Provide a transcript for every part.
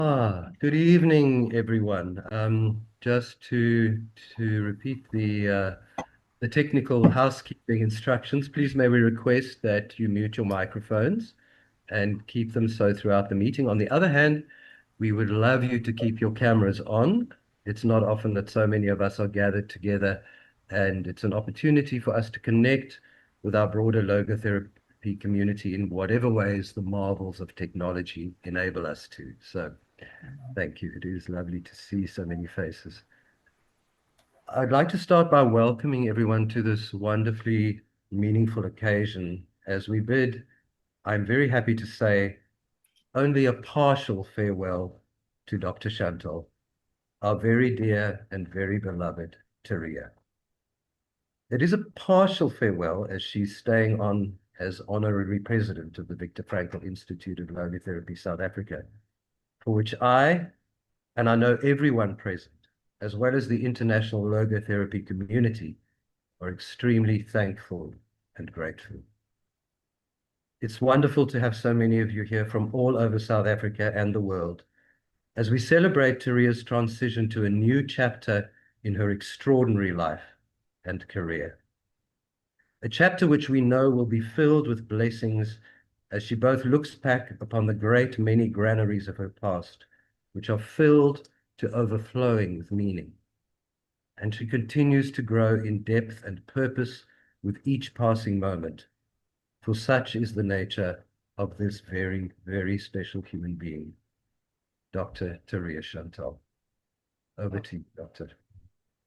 Good evening, everyone. Just to repeat the technical housekeeping instructions, please may we request that you mute your microphones and keep them so throughout the meeting. On the other hand, we would love you to keep your cameras on. It's not often that so many of us are gathered together, and it's an opportunity for us to connect with our broader logotherapy community in whatever ways the marvels of technology enable us to. So thank you. It is lovely to see so many faces. I'd like to start by welcoming everyone to this wonderfully meaningful occasion. As we bid, I'm very happy to say, only a partial farewell to Dr. Shantall, our very dear and very beloved Teria. It is a partial farewell as she's staying on as honorary president of the Viktor Frankl Institute of Logotherapy South Africa, for which and I know everyone present, as well as the international logotherapy community, are extremely thankful and grateful. It's wonderful to have so many of you here from all over South Africa and the world as we celebrate Teria's transition to a new chapter in her extraordinary life and career. A chapter which we know will be filled with blessings as she both looks back upon the great many granaries of her past, which are filled to overflowing with meaning. And she continues to grow in depth and purpose with each passing moment, for such is the nature of this very, very special human being, Dr. Teria Shantall. Over to you, Doctor.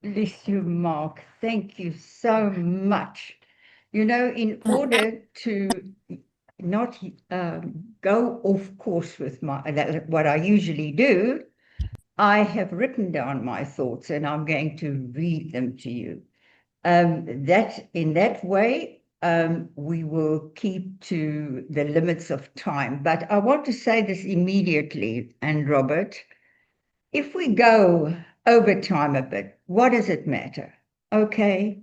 Bless you, Mark. Thank you so much. You know, in order to not go off course with what I usually do, I have written down my thoughts and I'm going to read them to you. In that way, we will keep to the limits of time. But I want to say this immediately, and Robert, if we go over time a bit, what does it matter? Okay,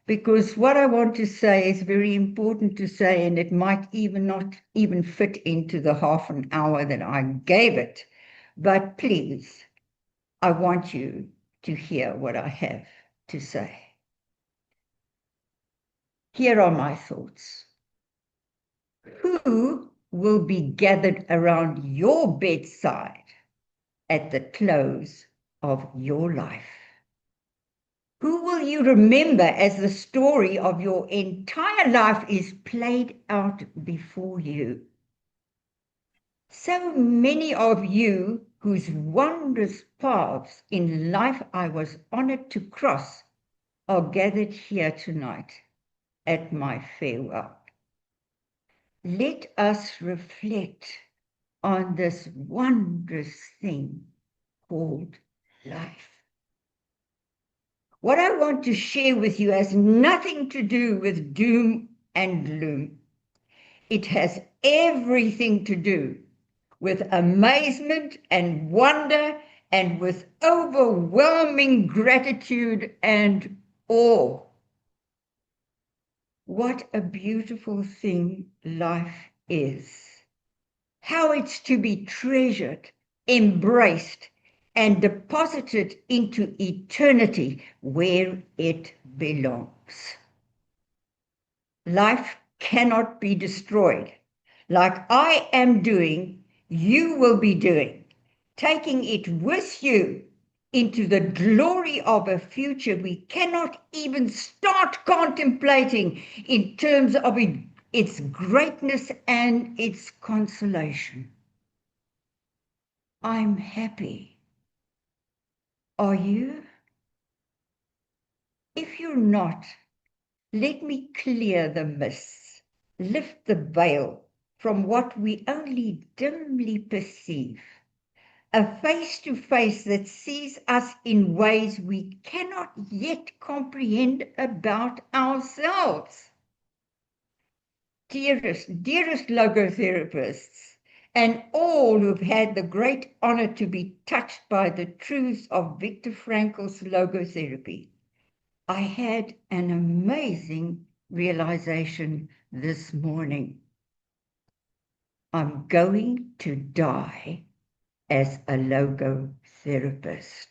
because what I want to say is very important to say, and it might even not even fit into the half an hour that I gave it. But please, I want you to hear what I have to say. Here are my thoughts. Who will be gathered around your bedside at the close of your life? Who will you remember as the story of your entire life is played out before you? So many of you whose wondrous paths in life I was honored to cross are gathered here tonight at my farewell. Let us reflect on this wondrous thing called life. What I want to share with you has nothing to do with doom and gloom. It has everything to do with amazement and wonder and with overwhelming gratitude and awe. What a beautiful thing life is. How it's to be treasured, embraced, and deposited into eternity where it belongs. Life cannot be destroyed. Like I am doing, you will be doing, taking it with you into the glory of a future we cannot even start contemplating in terms of its greatness and its consolation. I'm happy. Are you? If you're not, let me clear the mists, lift the veil from what we only dimly perceive, a face-to-face that sees us in ways we cannot yet comprehend about ourselves. Dearest logotherapists, and all who've had the great honor to be touched by the truths of Viktor Frankl's logotherapy, I had an amazing realization this morning. I'm going to die as a logotherapist.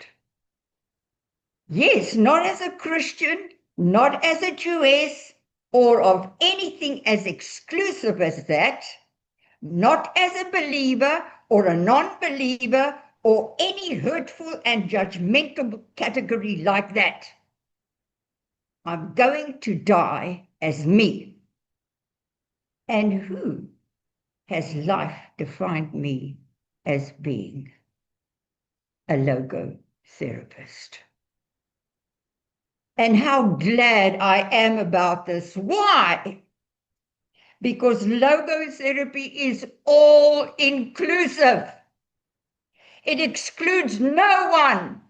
Yes, not as a Christian, not as a Jewess, or of anything as exclusive as that, not as a believer or a non-believer or any hurtful and judgmental category like that. I'm going to die as me. And who has life defined me as being? A logotherapist. And how glad I am about this. Why? Because logotherapy is all inclusive. It excludes no one.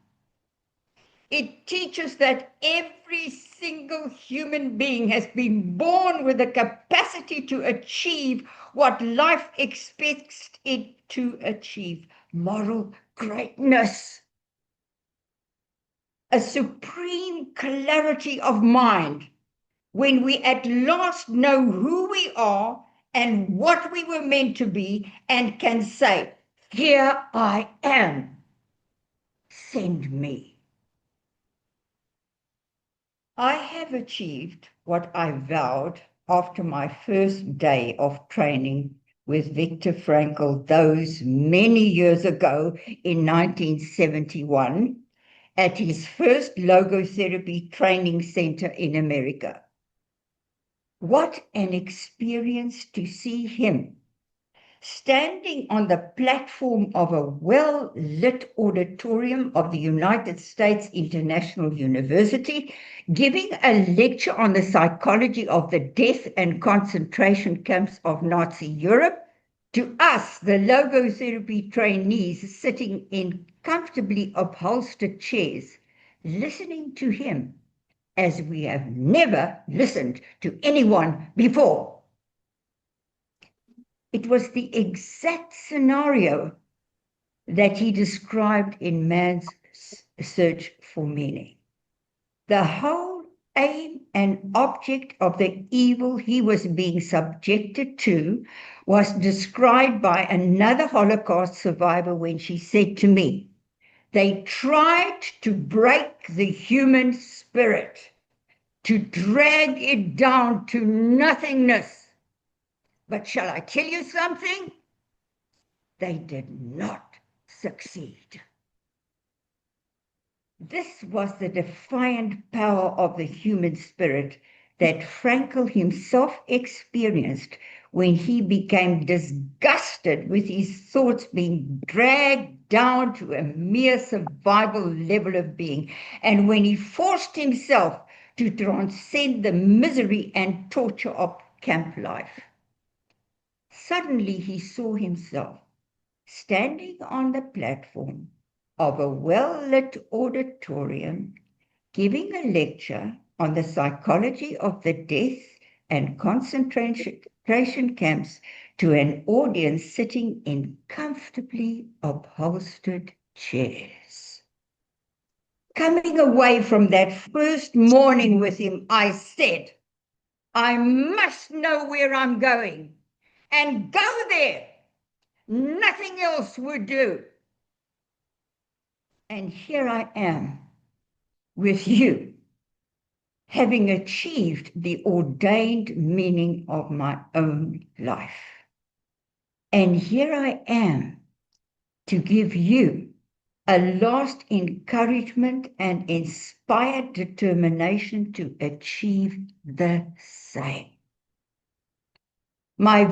It teaches that every single human being has been born with the capacity to achieve what life expects it to achieve: moral greatness, a supreme clarity of mind when we at last know who we are and what we were meant to be and can say, "Here I am, send me." I have achieved what I vowed after my first day of training with Viktor Frankl those many years ago in 1971 at his first logotherapy training center in America. What an experience to see him standing on the platform of a well-lit auditorium of the United States International University, giving a lecture on the psychology of the death and concentration camps of Nazi Europe, to us, the logotherapy trainees sitting in comfortably upholstered chairs, listening to him as we have never listened to anyone before. It was the exact scenario that he described in Man's Search for Meaning. The whole aim and object of the evil he was being subjected to was described by another Holocaust survivor when she said to me, "They tried to break the human spirit, to drag it down to nothingness. But shall I tell you something? They did not succeed." This was the defiant power of the human spirit that Frankl himself experienced when he became disgusted with his thoughts being dragged down to a mere survival level of being, and when he forced himself to transcend the misery and torture of camp life. Suddenly he saw himself standing on the platform of a well-lit auditorium, giving a lecture on the psychology of the death and concentration camps to an audience sitting in comfortably upholstered chairs. Coming away from that first morning with him, I said, "I must know where I'm going and go there. Nothing else would do." And here I am with you, having achieved the ordained meaning of my own life. And here I am to give you a last encouragement and inspired determination to achieve the same. My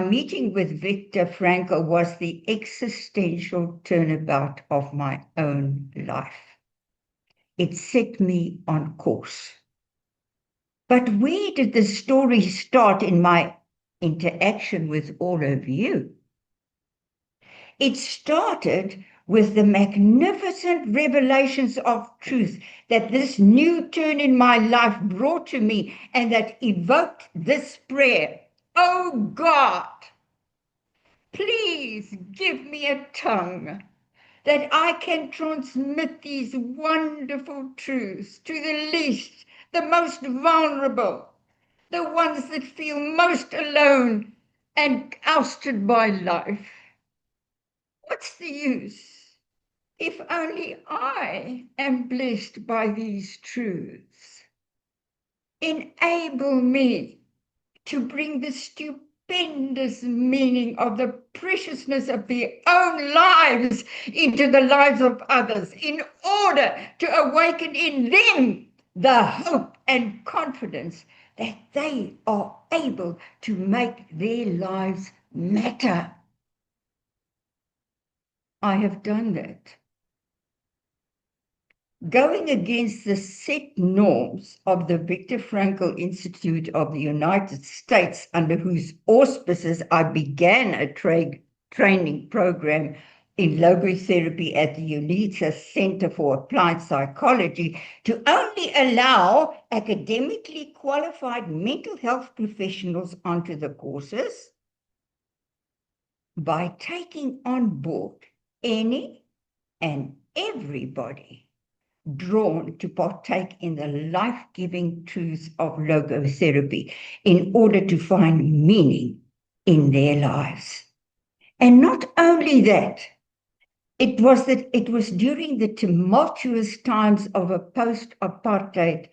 meeting with Viktor Frankl was the existential turnabout of my own life. It set me on course. But where did the story start in my interaction with all of you? It started with the magnificent revelations of truth that this new turn in my life brought to me, and that evoked this prayer: "Oh God, please give me a tongue that I can transmit these wonderful truths to the least, the most vulnerable, the ones that feel most alone and ousted by life." What's the use if only I am blessed by these truths? Enable me to bring the stupendous meaning of the preciousness of their own lives into the lives of others, in order to awaken in them the hope and confidence that they are able to make their lives matter. I have done that. Going against the set norms of the Viktor Frankl Institute of the United States, under whose auspices I began a training program in logotherapy at the UNITA Center for Applied Psychology, to only allow academically qualified mental health professionals onto the courses, by taking on board any and everybody drawn to partake in the life-giving truths of logotherapy in order to find meaning in their lives. And not only that, it was during the tumultuous times of a post-apartheid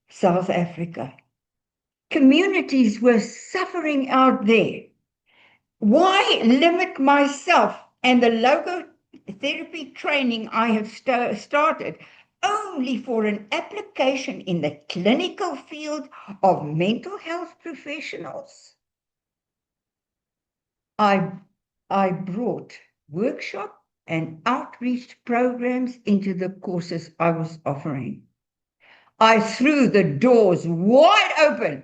South Africa. Communities were suffering out there. Why limit myself and the logotherapy training I have started only for an application in the clinical field of mental health professionals? I brought workshop and outreach programs into the courses I was offering. I threw the doors wide open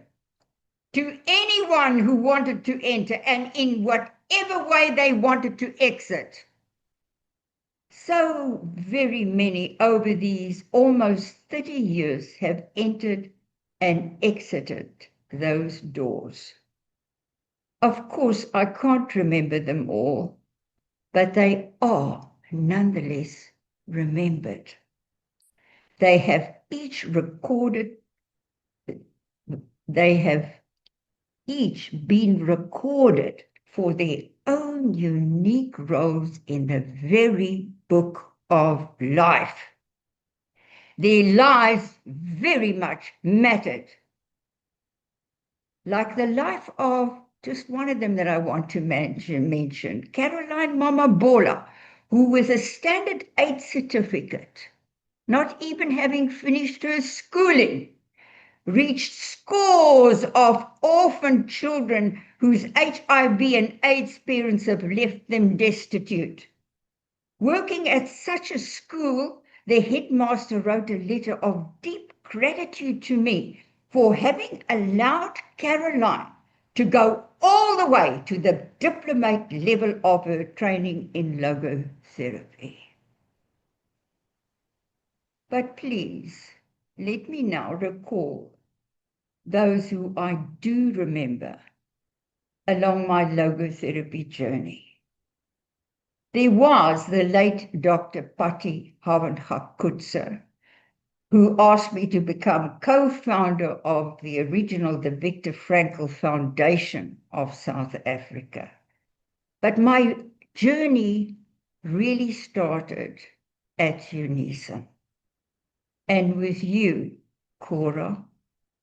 to anyone who wanted to enter, and in whatever way they wanted to exit. So very many over these almost 30 years have entered and exited those doors. Of course, I can't remember them all, but they are nonetheless remembered. They have each been recorded for their own unique roles in the very book of life. Their lives very much mattered. Like the life of just one of them that I want to mention, Caroline Mama Bola, who with a standard 8 certificate, not even having finished her schooling, reached scores of orphan children whose HIV and AIDS parents have left them destitute. Working at such a school, the headmaster wrote a letter of deep gratitude to me for having allowed Caroline to go all the way to the diplomate level of her training in logotherapy. But please, let me now recall those who I do remember along my logotherapy journey. There was the late Dr. Patti Havenhakutse, who asked me to become co-founder of the Viktor Frankl Foundation of South Africa. But my journey really started at UNISA. And with you, Cora,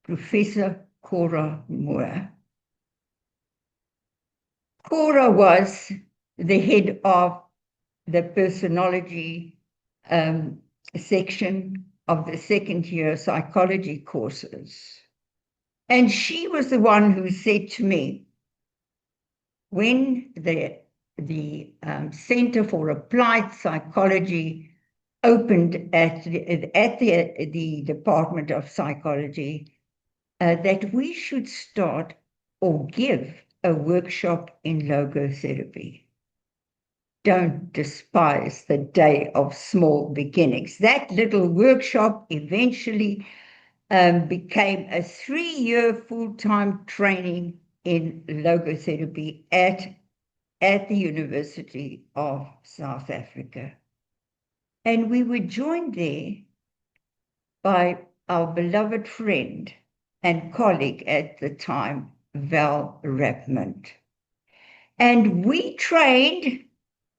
Professor Cora Moore. Cora was the head of the personology section of the second year psychology courses. And she was the one who said to me, when the Center for Applied Psychology opened at the Department of Psychology, that we should start or give a workshop in logotherapy. Don't despise the day of small beginnings. That little workshop eventually became a 3-year full-time training in logotherapy at the University of South Africa. And we were joined there by our beloved friend and colleague at the time, Val Rapmond. And we trained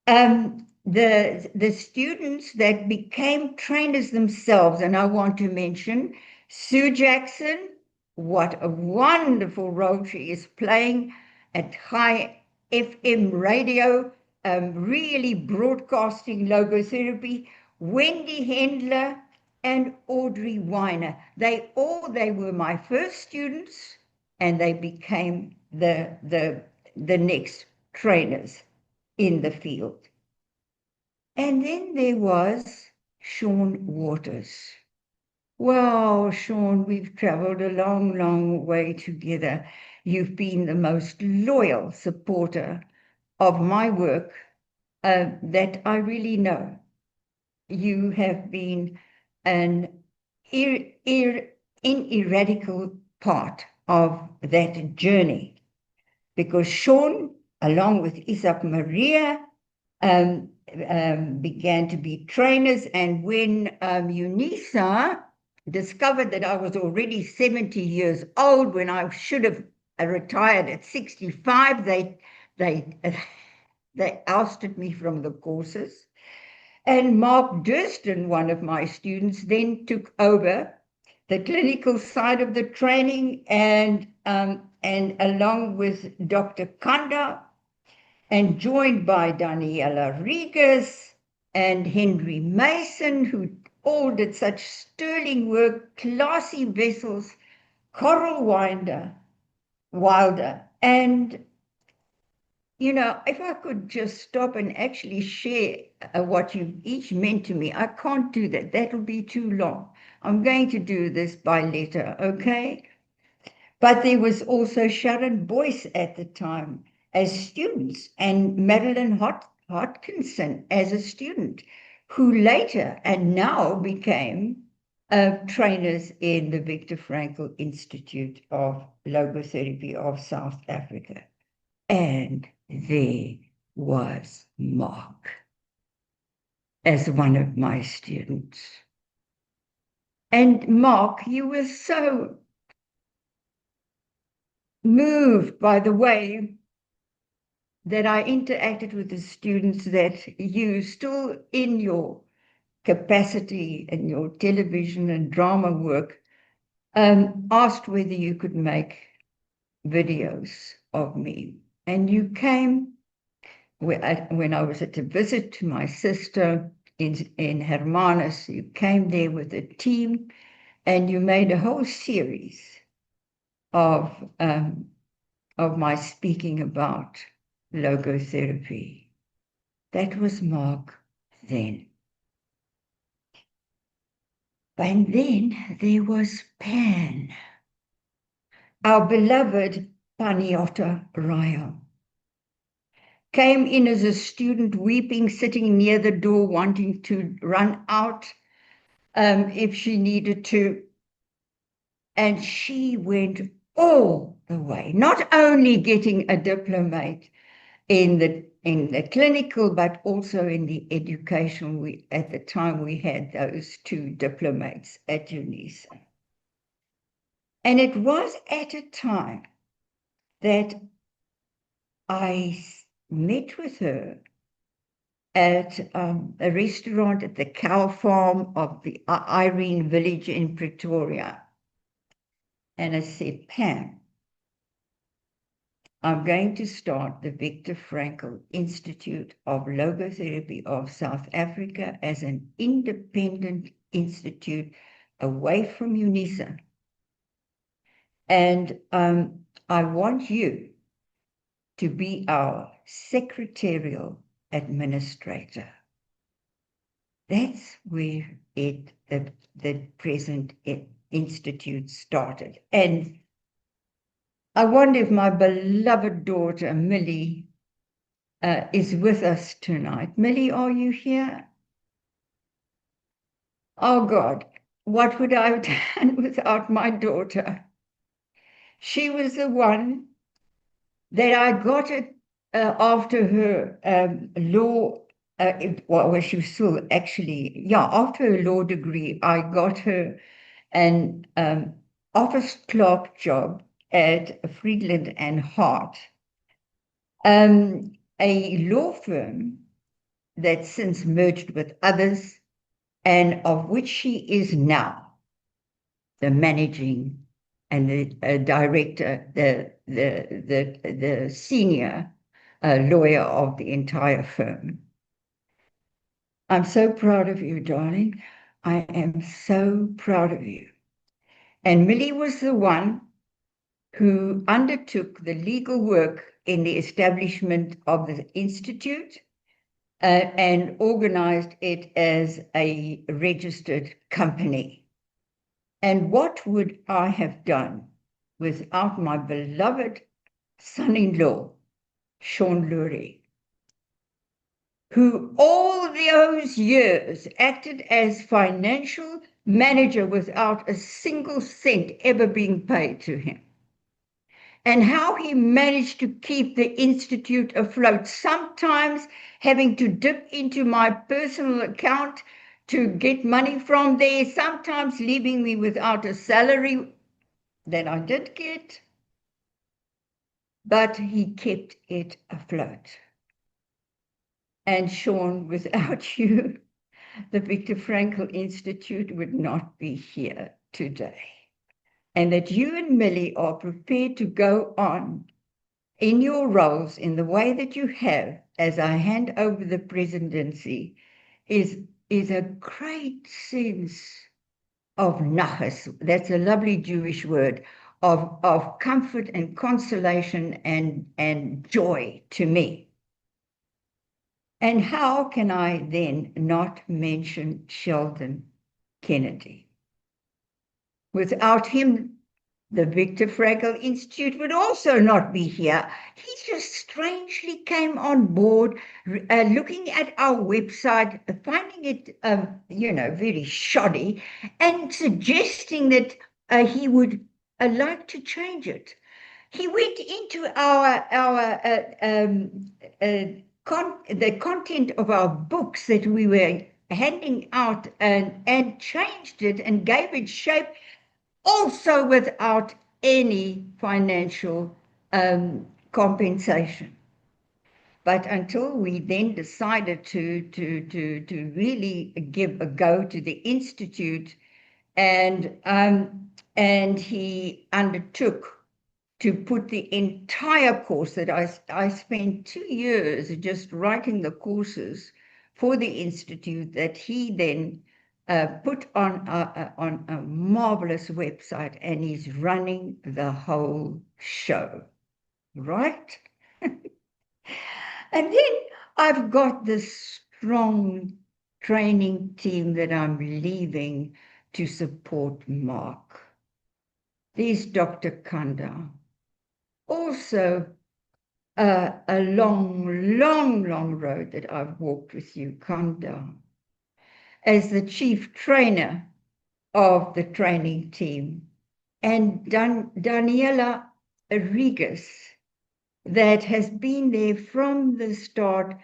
The students that became trainers themselves, and I want to mention Sue Jackson, what a wonderful role she is playing at high FM radio, really broadcasting logotherapy. Wendy Hendler and Audrey Weiner. They were my first students, and they became the next trainers in the field. And then there was Sean Waters. Well, Sean, we've traveled a long, long way together. You've been the most loyal supporter of my work that I really know. You have been an ineradicable part of that journey, because Sean, along with Isaac Maria, began to be trainers. And when UNISA discovered that I was already 70 years old, when I should have retired at 65, they, they ousted me from the courses. And Mark Durston, one of my students, then took over the clinical side of the training, and along with Dr. Kanda, and joined by Daniela Regas and Henry Mason, who all did such sterling work, classy vessels, Coral Wilder. And, you know, if I could just stop and actually share what you each meant to me, I can't do that. That'll be too long. I'm going to do this by letter, okay? But there was also Sharon Boyce at the time as students, and Madeline Hodkinson as a student, who later and now became trainers in the Viktor Frankl Institute of Logotherapy of South Africa. And there was Mark as one of my students. And Mark, you were so moved by the way that I interacted with the students, that you still, in your capacity and your television and drama work, asked whether you could make videos of me. And you came when I was at a visit to my sister in Hermanus. You came there with a team, and you made a whole series of my speaking about logotherapy. That was Mark then. And then there was Pan, our beloved Paniota Ryle. Came in as a student, weeping, sitting near the door, wanting to run out if she needed to. And she went all the way, not only getting a diplomate in the clinical, but also in the education. At the time we had those two diplomates at UNISA. And it was at a time that I met with her at a restaurant at the cow farm of the Irene village in Pretoria. And I said, Pam, I'm going to start the Viktor Frankl Institute of Logotherapy of South Africa as an independent institute away from UNISA. And I want you to be our secretarial administrator. That's where the present institute started. And I wonder if my beloved daughter, Millie, is with us tonight. Millie, are you here? Oh God, what would I have done without my daughter? She was the one that I got it after her law, well, she was still actually, yeah, after her law degree, I got her an office clerk job at Friedland and Hart, a law firm that since merged with others, and of which she is now the managing and the director, the senior lawyer of the entire firm. I'm so proud of you, darling. I am so proud of you. And Millie was the one who undertook the legal work in the establishment of the institute and organized it as a registered company. And what would I have done without my beloved son-in-law, Sean Lurie, who all those years acted as financial manager without a single cent ever being paid to him? And how he managed to keep the institute afloat, sometimes having to dip into my personal account to get money from there, sometimes leaving me without a salary that I did get, but he kept it afloat. And Sean, without you, the Viktor Frankl Institute would not be here today. And that you and Millie are prepared to go on in your roles in the way that you have as I hand over the presidency is a great sense of nachas. That's a lovely Jewish word, of comfort and consolation and joy to me. And how can I then not mention Sheldon Kennedy? Without him, the Viktor Frankl Institute would also not be here. He just strangely came on board, looking at our website, finding it, very shoddy, and suggesting that he would like to change it. He went into the content of our books that we were handing out and changed it and gave it shape, also without any financial compensation. But until we then decided to really give a go to the Institute, and he undertook to put the entire course that I spent 2 years just writing the courses for the Institute, that he then put on a marvelous website, and he's running the whole show, right? And then I've got this strong training team that I'm leaving to support Mark. There's Dr. Kanda. Also, a long, long, long road that I've walked with you, Kanda, as the chief trainer of the training team, and Daniela Rigas, that has been there from the start,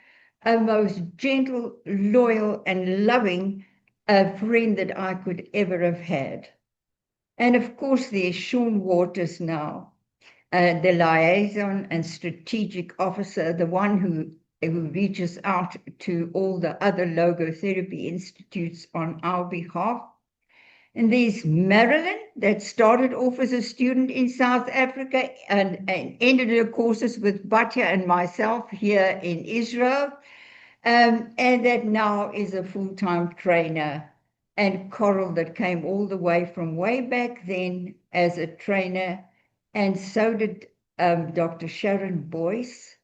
a most gentle, loyal, and loving friend that I could ever have had. And of course, there's Sean Waters now, the liaison and strategic officer, the one who reaches out to all the other logotherapy institutes on our behalf. And there's Marilyn, that started off as a student in South Africa and ended her courses with Batya and myself here in Israel, and that now is a full-time trainer. And Coral, that came all the way from way back then as a trainer, and so did Dr. Sharon Boyce.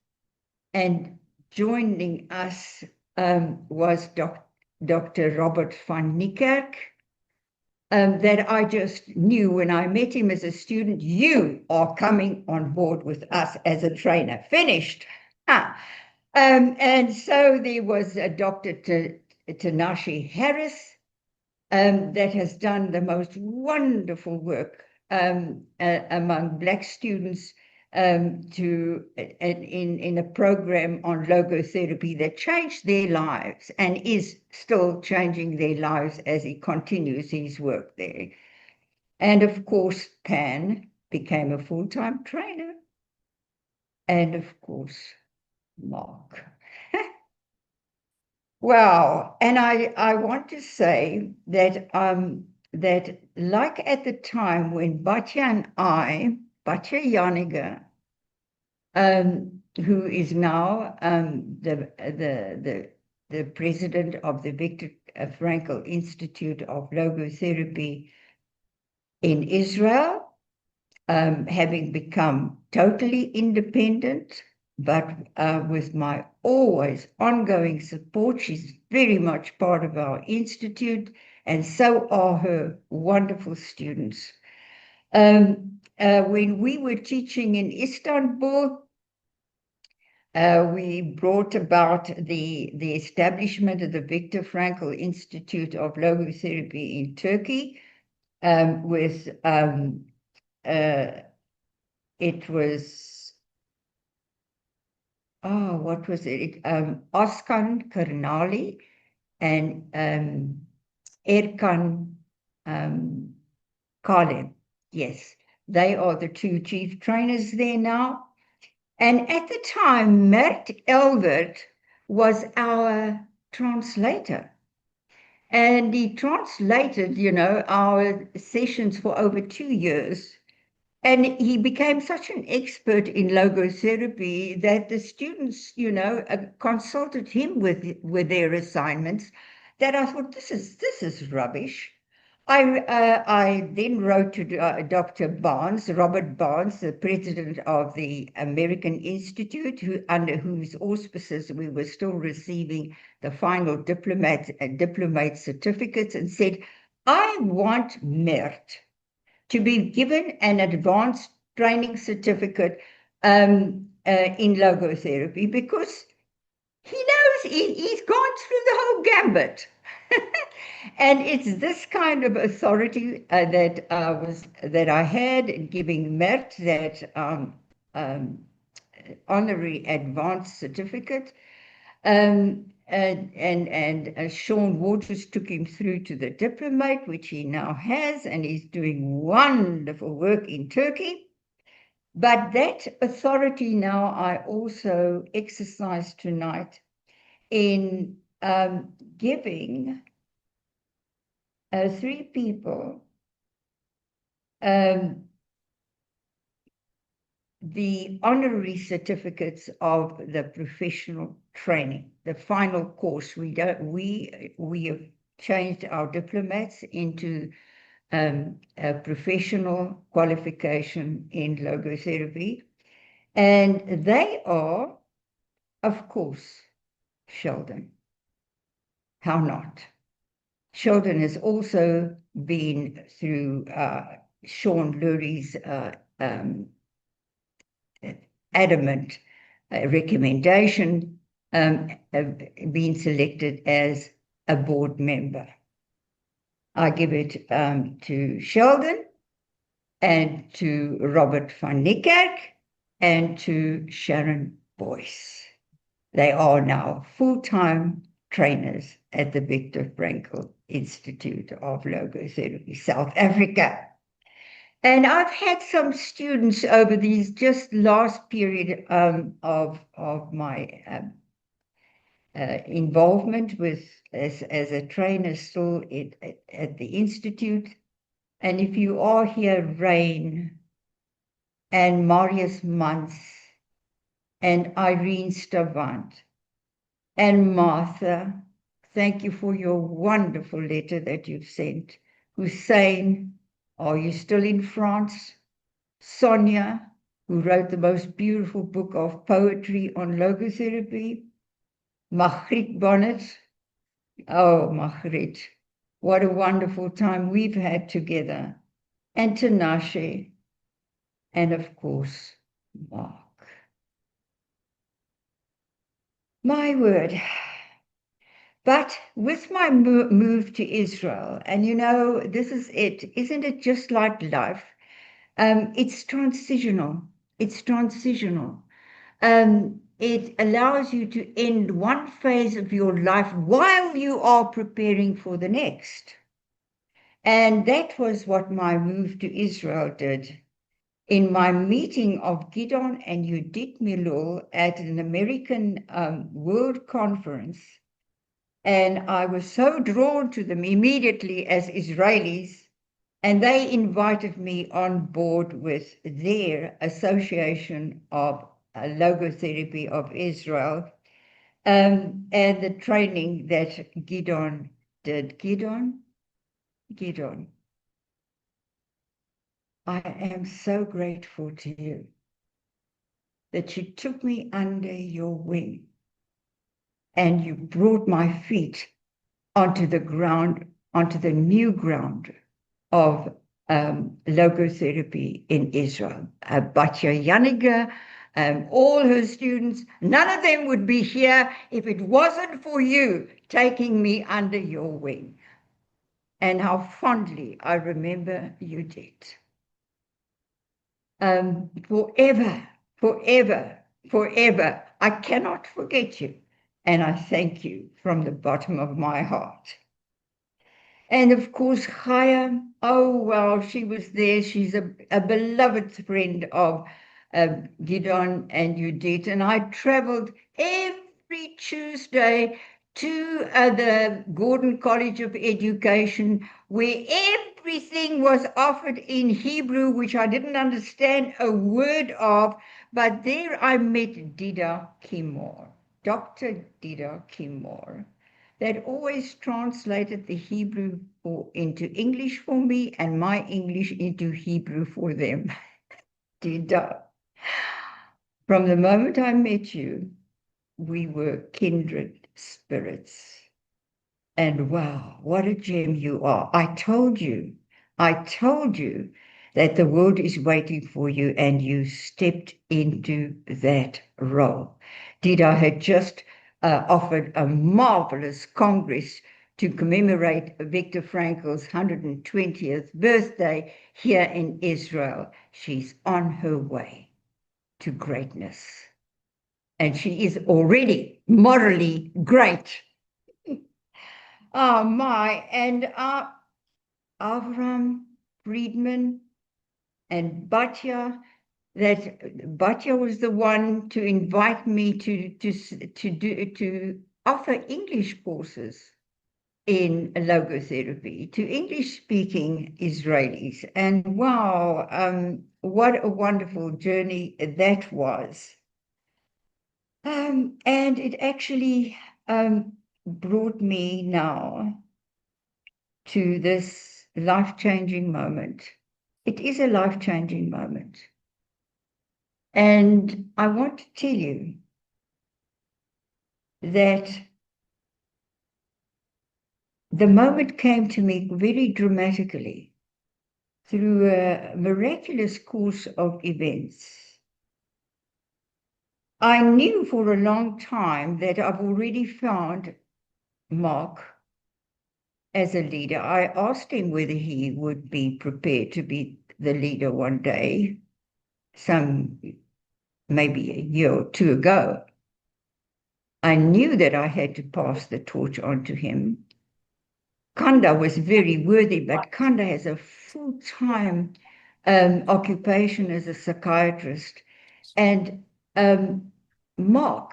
And joining us was Dr. Robert van Niekerk, that I just knew when I met him as a student, you are coming on board with us as a trainer. Finished. And so there was Dr. Tanashi Harris, that has done the most wonderful work among Black students in a program on logotherapy that changed their lives and is still changing their lives as he continues his work there. And of course, Pan became a full-time trainer. And of course, Mark. Wow. And I want to say that that like at the time when Batya Janiger, who is now the president of the Viktor Frankl Institute of Logotherapy in Israel, having become totally independent, but with my always ongoing support. She's very much part of our institute, and so are her wonderful students. When we were teaching in Istanbul, we brought about the establishment of the Viktor Frankl Institute of Logotherapy in Turkey, with it was, oh, what was it? Oskan Karnali and Erkan Kalem. Yes, they are the two chief trainers there now. And at the time, Mert Elbert was our translator. And he translated, our sessions for over 2 years. And he became such an expert in logotherapy that the students, consulted him with their assignments. That I thought, this is rubbish. I then wrote to Dr. Barnes, Robert Barnes, the president of the American Institute, under whose auspices we were still receiving the final diplomate certificates, and said, I want Mert to be given an advanced training certificate in logotherapy, because he knows he's gone through the whole gambit. And it's this kind of authority that I had in giving Mert that honorary advanced certificate. And Sean Waters took him through to the diplomate, which he now has, and he's doing wonderful work in Turkey. But that authority now I also exercise tonight in giving 3 people the honorary certificates of the professional training, the final course. We have changed our diplomats into a professional qualification in logotherapy, and they are, of course, Sheldon. How not? Sheldon has also been through Sean Lurie's adamant recommendation, been selected as a board member. I give it to Sheldon and to Robert van Niekerk and to Sharon Boyce. They are now full-time trainers at the Viktor Frankl Institute of Logotherapy, South Africa. And I've had some students over these just last period of my involvement with as a trainer still at the Institute. And if you are here, Rain and Marius Mans and Irene Stavant and Martha, thank you for your wonderful letter that you've sent. Hussein, are you still in France? Sonia, who wrote the most beautiful book of poetry on logotherapy. Margriet Bonnet. Oh, Margriet, what a wonderful time we've had together. And Tinashe, and of course, Mark. My word. But with my move to Israel, and this is it, isn't it just like life? It's transitional. It's transitional. It allows you to end one phase of your life while you are preparing for the next. And that was what my move to Israel did. In my meeting of Gidon and Judith Milul at an American World Conference, And I was so drawn to them immediately as Israelis, and they invited me on board with their Association of Logotherapy of Israel, and the training that Gidon did. Gidon, I am so grateful to you that you took me under your wing and you brought my feet onto the ground, onto the new ground of logotherapy in Israel. Batya Yaniga, all her students, none of them would be here if it wasn't for you taking me under your wing. And how fondly I remember you did. Forever, forever, forever, I cannot forget you. And I thank you from the bottom of my heart. And of course, Chaya, oh, well, she was there. She's a beloved friend of Gidon and Judith. And I traveled every Tuesday to the Gordon College of Education, where everything was offered in Hebrew, which I didn't understand a word of. But there I met Dida Kimor, Dr. Dida Kimor, that always translated the Hebrew into English for me and my English into Hebrew for them. Dida. From the moment I met you, we were kindred spirits. And wow, what a gem you are. I told you that the world is waiting for you, and you stepped into that role. Dida had just offered a marvelous congress to commemorate Viktor Frankl's 120th birthday here in Israel. She's on her way to greatness. And she is already morally great. Oh my, and Avram Friedman and Batya, that Batya was the one to invite me to offer English courses in logotherapy to English-speaking Israelis. And wow, what a wonderful journey that was. And it actually brought me now to this life-changing moment. It is a life-changing moment. And I want to tell you that the moment came to me very dramatically through a miraculous course of events. I knew for a long time that I've already found Mark as a leader. I asked him whether he would be prepared to be the leader one day, maybe a year or two ago. I knew that I had to pass the torch on to him. Kanda was very worthy, but Kanda has a full-time occupation as a psychiatrist. And Mark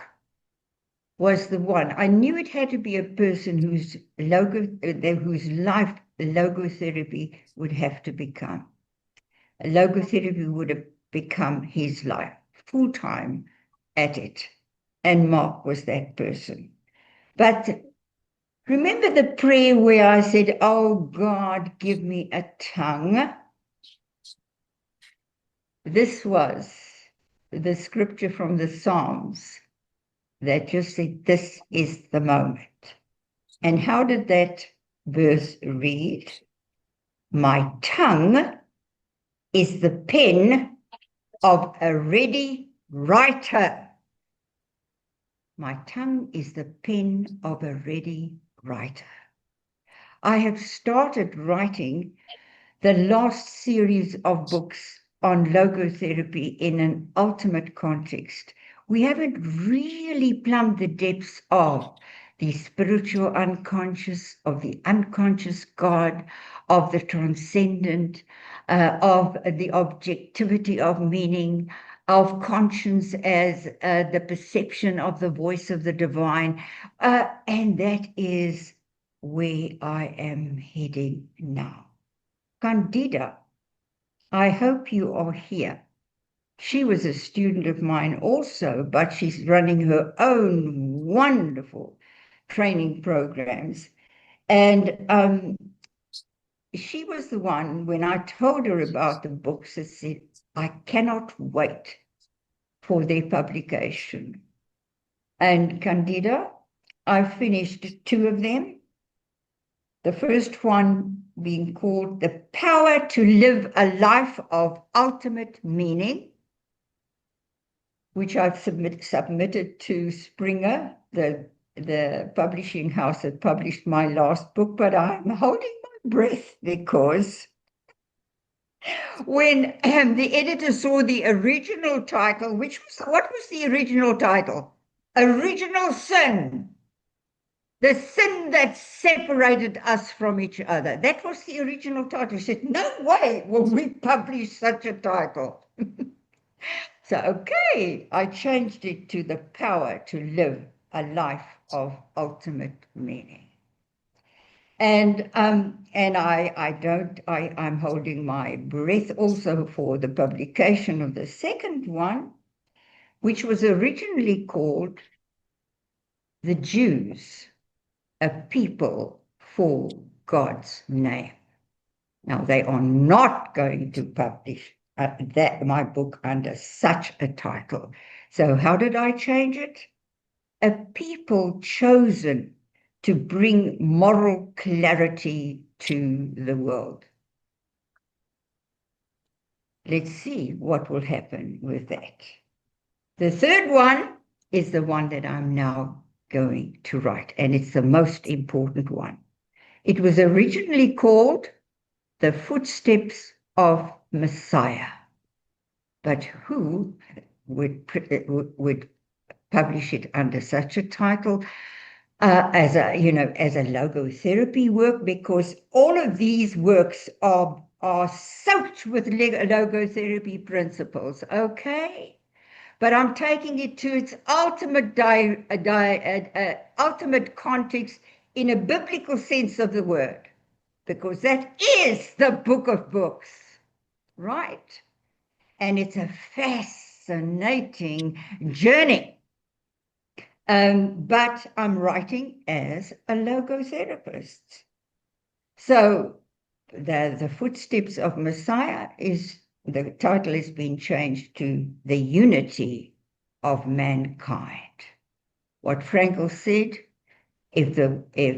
was the one. I knew it had to be a person whose life logotherapy would have to become. Logotherapy would have become his life, full-time at it. And Mark was that person. But remember the prayer where I said, oh God, give me a tongue? This was the scripture from the Psalms that just said, this is the moment. And how did that verse read? My tongue is the pen of a ready writer. My tongue is the pen of a ready writer. I have started writing the last series of books on logotherapy in an ultimate context. We haven't really plumbed the depths of the spiritual unconscious, of the unconscious God, of the transcendent, of the objectivity of meaning, of conscience as the perception of the voice of the divine. And that is where I am heading now. Candida, I hope you are here. She was a student of mine also, but she's running her own wonderful training programs. And she was the one, when I told her about the books, that said, I cannot wait for their publication. And Candida, I finished 2 of them. The first one being called The Power to Live a Life of Ultimate Meaning, which I've submitted to Springer, the publishing house that published my last book, but I'm holding my breath because when the editor saw the original title, what was the original title? Original Sin. The sin that separated us from each other. That was the original title. He said, no way will we publish such a title. So, okay, I changed it to The Power to Live a Life of Ultimate Meaning. And I'm holding my breath also for the publication of the second one, which was originally called The Jews, a People for God's Name. Now, they are not going to publish my book under such a title. So how did I change it? A people chosen to bring moral clarity to the world. Let's see what will happen with that. The third one is the one that I'm now going to write, and it's the most important one. It was originally called The Footsteps of Messiah, but who would publish it under such a title? As a logotherapy work, because all of these works are soaked with logotherapy principles, okay? But I'm taking it to its ultimate context in a biblical sense of the word, because that is the book of books, right? And it's a fascinating journey. But I'm writing as a logotherapist. So the Footsteps of Messiah the title has been changed to The Unity of Mankind. What Frankl said, if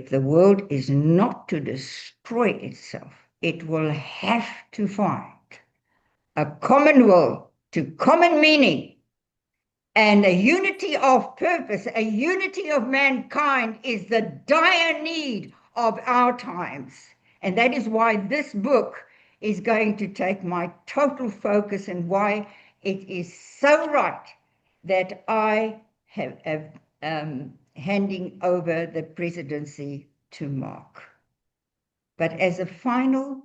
the world is not to destroy itself, it will have to find a common will to common meaning, and a unity of purpose, a unity of mankind is the dire need of our times. And that is why this book is going to take my total focus, and why it is so right that I have handing over the presidency to Mark. But as a final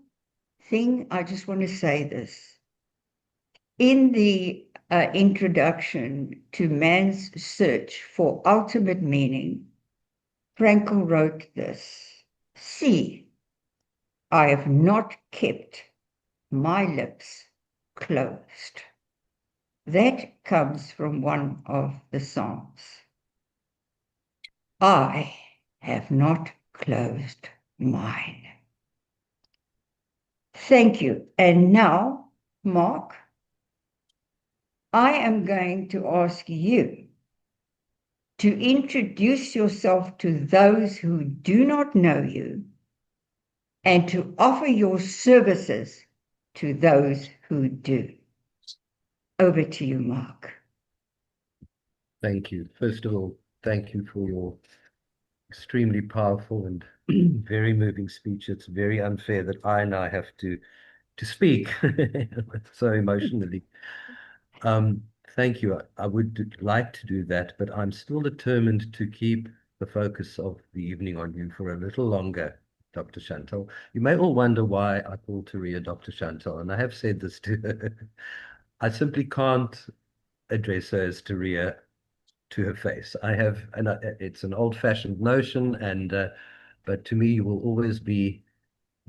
thing, I just want to say this. In the introduction to Man's Search for Ultimate Meaning, Frankl wrote this: See, I have not kept my lips closed. That comes from one of the Psalms. I have not closed mine. Thank you. And now, Mark, I am going to ask you to introduce yourself to those who do not know you, and to offer your services to those who do. Over to you, Mark. Thank you. First of all, thank you for your extremely powerful and very moving speech. It's very unfair that I now have to speak so emotionally. Thank you. I would like to do that, but I'm still determined to keep the focus of the evening on you for a little longer, Dr. Shantall. You may all wonder why I call Teria Dr. Shantall, and I have said this to her. I simply can't address her as Teria to her face. I have, and it's an old-fashioned notion, but to me, you will always be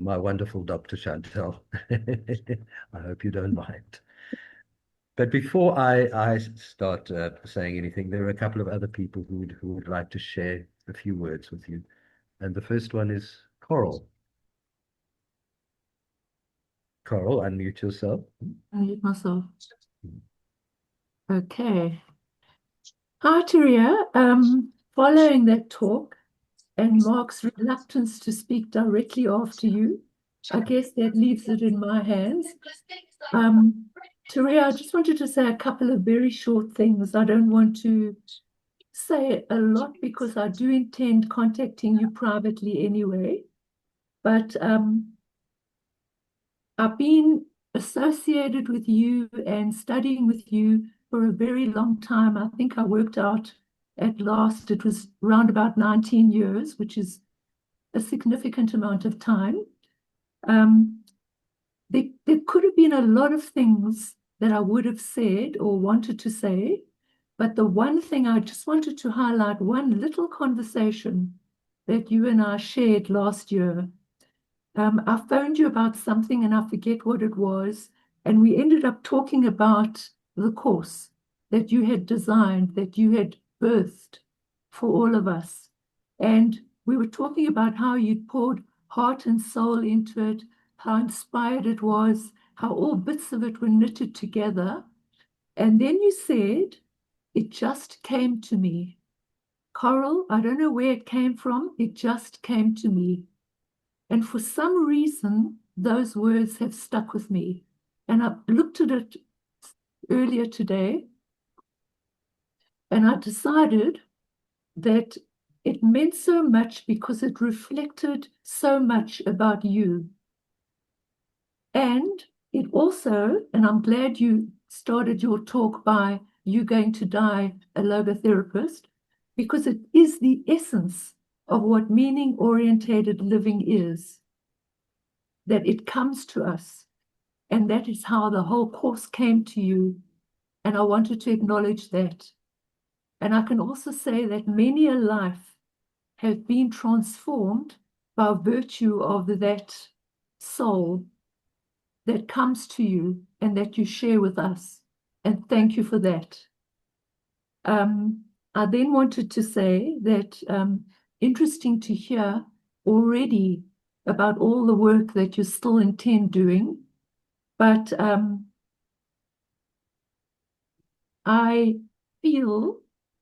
my wonderful Dr. Shantall. I hope you don't mind. But before I start saying anything, there are a couple of other people who would like to share a few words with you. And the first one is Coral. Coral, unmute yourself. Unmute myself. Okay. Hi, Teria. Following that talk and Mark's reluctance to speak directly after you, I guess that leaves it in my hands. Teria, I just wanted to say a couple of very short things. I don't want to say a lot because I do intend contacting you privately anyway. But I've been associated with you and studying with you for a very long time. I think I worked out at last, it was around about 19 years, which is a significant amount of time. There could have been a lot of things that I would have said or wanted to say, but the one thing I just wanted to highlight, one little conversation that you and I shared last year. I phoned you about something and I forget what it was, and we ended up talking about the course that you had designed, that you had birthed for all of us. And we were talking about how you'd poured heart and soul into it, how inspired it was, how all bits of it were knitted together. And then you said, it just came to me. Coral, I don't know where it came from, it just came to me. And for some reason, those words have stuck with me. And I looked at it earlier today, and I decided that it meant so much because it reflected so much about you. And it also, and I'm glad you started your talk by you going to die a logotherapist, because it is the essence of what meaning-orientated living is. That it comes to us. And that is how the whole course came to you. And I wanted to acknowledge that. And I can also say that many a life has been transformed by virtue of that soul that comes to you and that you share with us. And thank you for that. I then wanted to say that interesting to hear already about all the work that you still intend doing. But I feel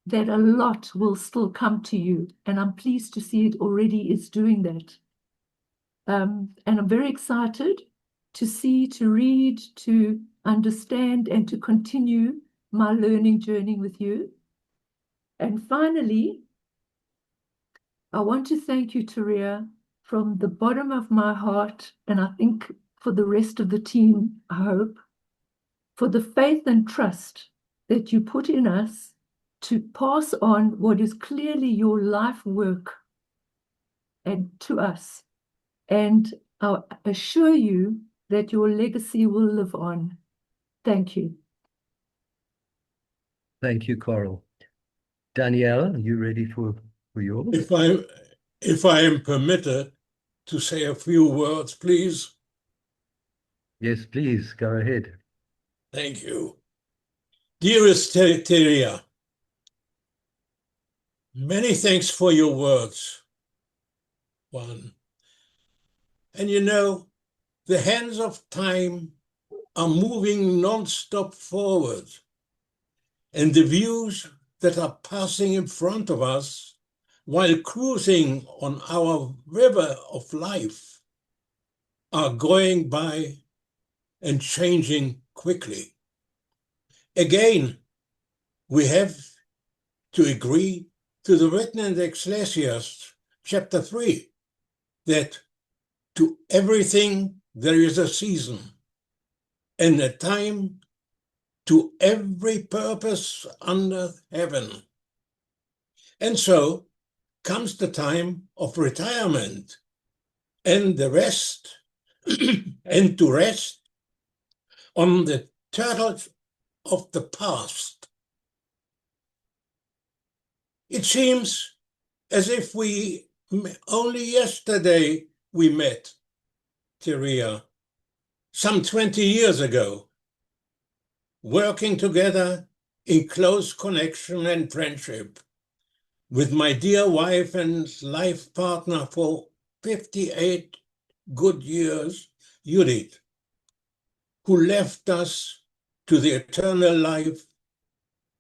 that a lot will still come to you, and I'm pleased to see it already is doing that. And I'm very excited to see, to read, to understand, and to continue my learning journey with you. And finally, I want to thank you, Teria, from the bottom of my heart, and I think for the rest of the team, I hope, for the faith and trust that you put in us to pass on what is clearly your life work and to us. And I assure you that your legacy will live on. Thank you. Thank you, Coral. Danielle, are you ready for yours? If I am permitted to say a few words, please. Yes, please, go ahead. Thank you. Dearest Teria, many thanks for your words. One. And you know, the hands of time are moving non-stop forward, and the views that are passing in front of us while cruising on our river of life are going by and changing quickly. Again, we have to agree to the written in the Ecclesiastes, chapter 3, that to everything there is a season and a time to every purpose under heaven. And so comes the time of retirement and the rest, and to rest on the turtles of the past It seems as if only yesterday we met, Teria, some 20 years ago, working together in close connection and friendship with my dear wife and life partner for 58 good years, Judith, who left us to the eternal life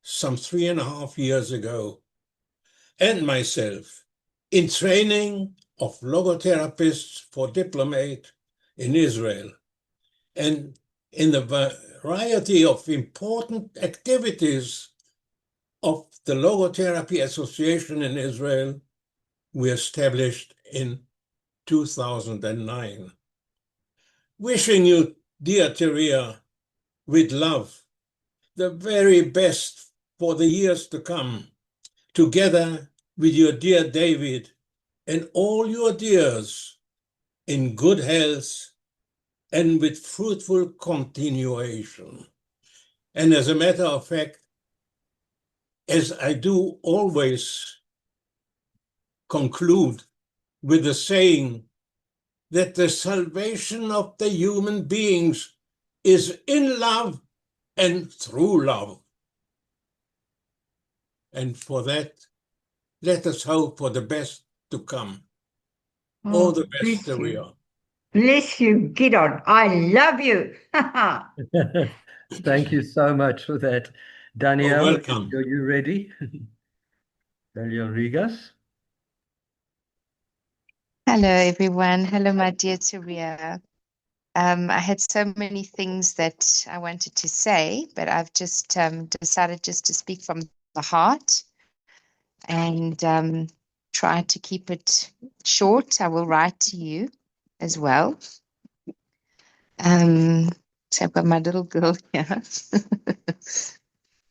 some 3.5 years ago, and myself in training of logotherapists for diplomate in Israel, and in the variety of important activities of the Logotherapy Association in Israel we established in 2009. Wishing you, dear Teria, with love, the very best for the years to come, together with your dear David and all your dears, in good health and with fruitful continuation. And as a matter of fact, as I do always conclude with the saying that the salvation of the human beings is in love and through love. And for that, let us hope for the best to come. All the best, bless you. Teria. Bless you, Gideon. I love you. Thank you so much for that. Oh, Danielle, welcome. are you ready? Danielle Rigas. Hello, everyone. Hello, my dear Teria. I had so many things that I wanted to say, but I've just decided just to speak from the heart and try to keep it short. I will write to you as well. So I've got my little girl here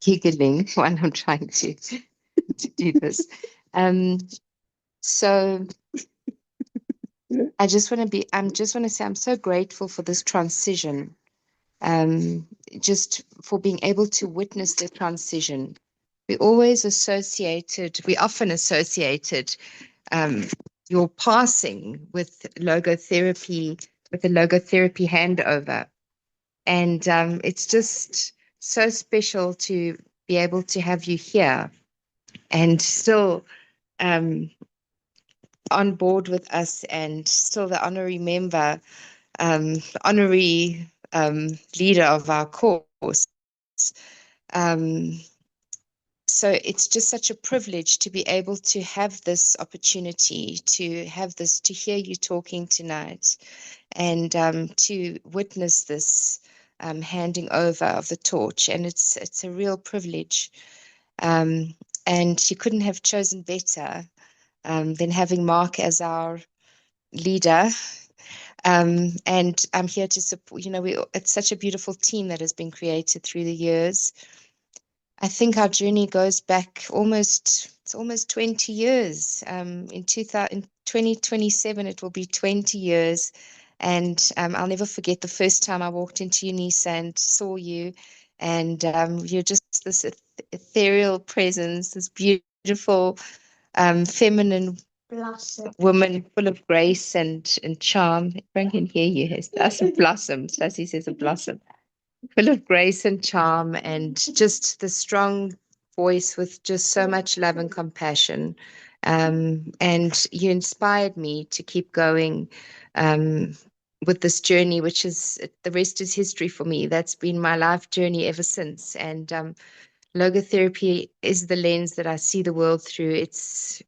giggling while I'm trying to do this. So I just want to say I'm so grateful for this transition, just for being able to witness the transition. We often associated your passing with logotherapy, with the logotherapy handover. And it's just so special to be able to have you here and still on board with us, and still the honorary member, honorary leader of our course. So it's just such a privilege to be able to have this opportunity, to hear you talking tonight, and to witness this handing over of the torch. And it's a real privilege. And you couldn't have chosen better than having Mark as our leader. And I'm here to support, it's such a beautiful team that has been created through the years. I think our journey goes back almost 20 years. In 2027, it will be 20 years. And I'll never forget the first time I walked into Unisa and saw you. And you're just this ethereal presence, this beautiful feminine woman full of grace and charm. Everyone can hear you. That's a blossom. Stacey says a blossom. Full of grace and charm, and just the strong voice with just so much love and compassion. And you inspired me to keep going with this journey, which is, the rest is history for me. That's been my life journey ever since. And logotherapy is the lens that I see the world through.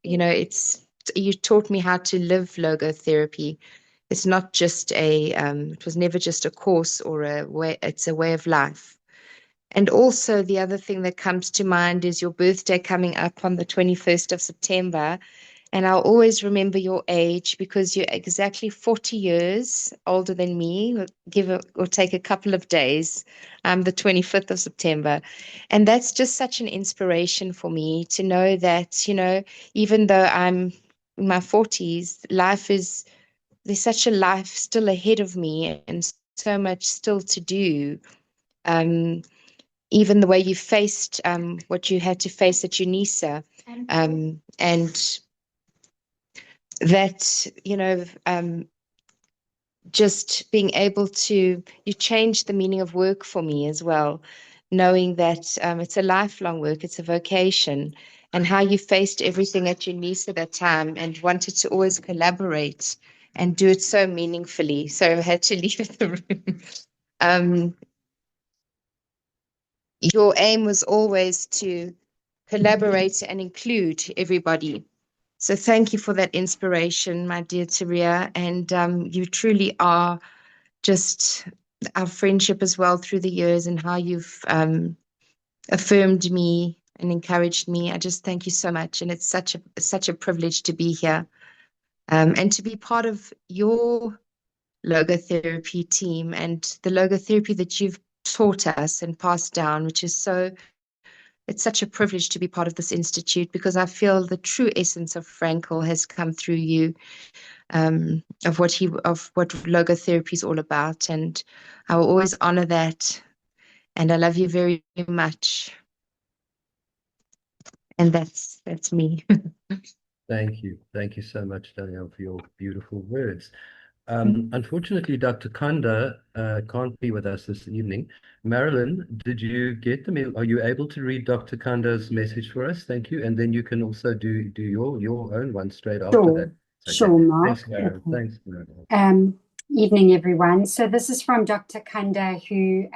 You taught me how to live logotherapy. It's not just it was never just a course or a way, it's a way of life. And also the other thing that comes to mind is your birthday coming up on the 21st of September. And I'll always remember your age because you're exactly 40 years older than me, or take a couple of days, the 25th of September. And that's just such an inspiration for me to know that, even though I'm in my 40s, there's such a life still ahead of me and so much still to do. even the way you faced what you had to face at UNISA, and that, just being able to, you changed the meaning of work for me as well, knowing that it's a lifelong work, it's a vocation, and how you faced everything at UNISA at that time and wanted to always collaborate and do it so meaningfully. So I had to leave the room. Your aim was always to collaborate and include everybody. So thank you for that inspiration, my dear Teria. And you truly are just our friendship as well through the years, and how you've affirmed me and encouraged me. I just thank you so much. And it's such a privilege to be here and to be part of your logotherapy team and the logotherapy that you've taught us and passed down, which is it's such a privilege to be part of this institute, because I feel the true essence of Frankl has come through you, of what logotherapy is all about. And I will always honor that. And I love you very much. And that's me. Thank you. Thank you so much, Danielle, for your beautiful words. Unfortunately, Dr. Kanda can't be with us this evening. Marilyn, did you get the mail? Are you able to read Dr. Kanda's message for us? Thank you. And then you can also do your own one straight after that. Okay. Sure, Mark. Thanks, Marilyn. Okay. Thanks, Marilyn. Evening, everyone. So this is from Dr. Kanda, who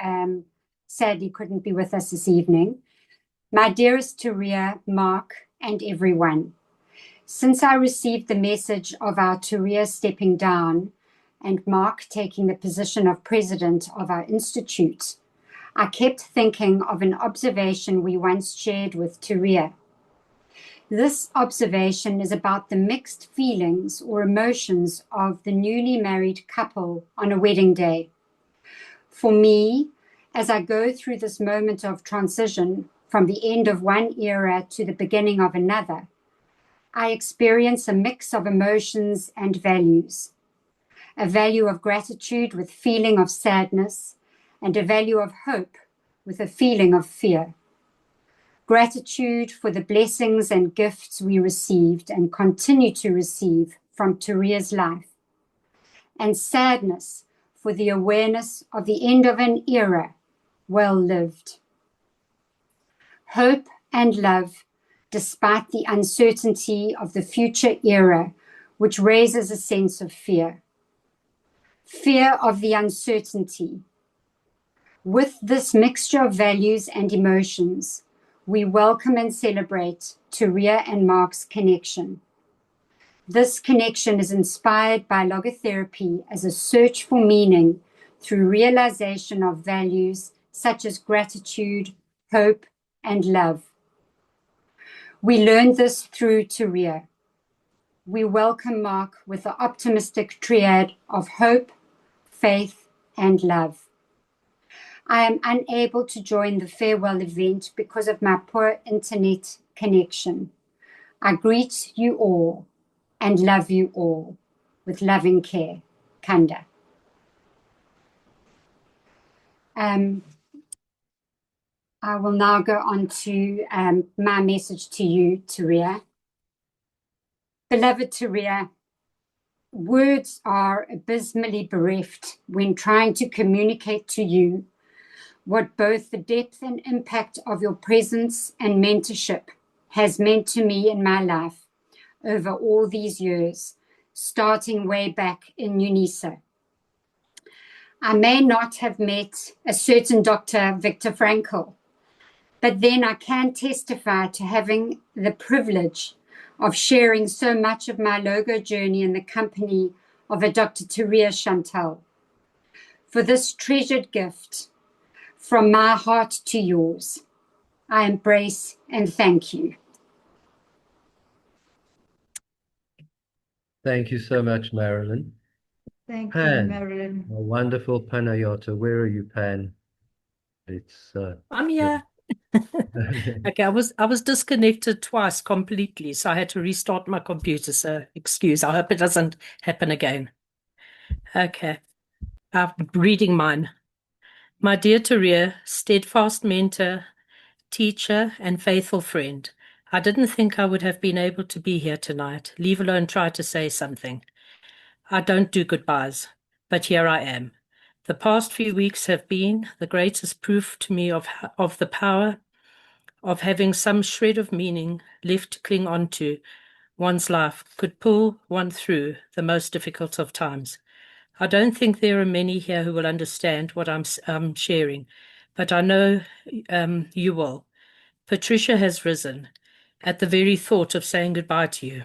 sadly couldn't be with us this evening. My dearest Teria, Mark, and everyone, since I received the message of our Teria stepping down and Mark taking the position of president of our institute, I kept thinking of an observation we once shared with Teria. This observation is about the mixed feelings or emotions of the newly married couple on a wedding day. For me, as I go through this moment of transition from the end of one era to the beginning of another, I experience a mix of emotions and values. A value of gratitude with feeling of sadness, and a value of hope with a feeling of fear. Gratitude for the blessings and gifts we received and continue to receive from Teria's life, and sadness for the awareness of the end of an era well lived. Hope and love despite the uncertainty of the future era, which raises a sense of fear. Fear of the uncertainty. With this mixture of values and emotions, we welcome and celebrate Teria and Mark's connection. This connection is inspired by logotherapy as a search for meaning through realization of values such as gratitude, hope, and love. We learned this through Teria. We welcome Mark with the optimistic triad of hope, faith, and love. I am unable to join the farewell event because of my poor internet connection. I greet you all and love you all with loving care. Kanda. I will now go on to my message to you, Teria. Beloved Teria, words are abysmally bereft when trying to communicate to you what both the depth and impact of your presence and mentorship has meant to me in my life over all these years, starting way back in UNISA. I may not have met a certain Dr. Viktor Frankl, but then I can testify to having the privilege of sharing so much of my logo journey in the company of a Dr. Teria Shantall. For this treasured gift, from my heart to yours, I embrace and thank you. Thank you so much, Marilyn. Thank you, Pan, Marilyn. a wonderful Panayota. Where are you, Pan? It's I'm here. Okay, I was disconnected twice completely, so I had to restart my computer. So excuse. I hope it doesn't happen again. Okay, I'm reading mine. My dear Teria, steadfast mentor, teacher, and faithful friend, I didn't think I would have been able to be here tonight, leave alone try to say something. I don't do goodbyes, but here I am. The past few weeks have been the greatest proof to me of the power of having some shred of meaning left to cling on to. One's life could pull one through the most difficult of times. I don't think there are many here who will understand what I'm sharing, but I know you will. Patricia has risen at the very thought of saying goodbye to you.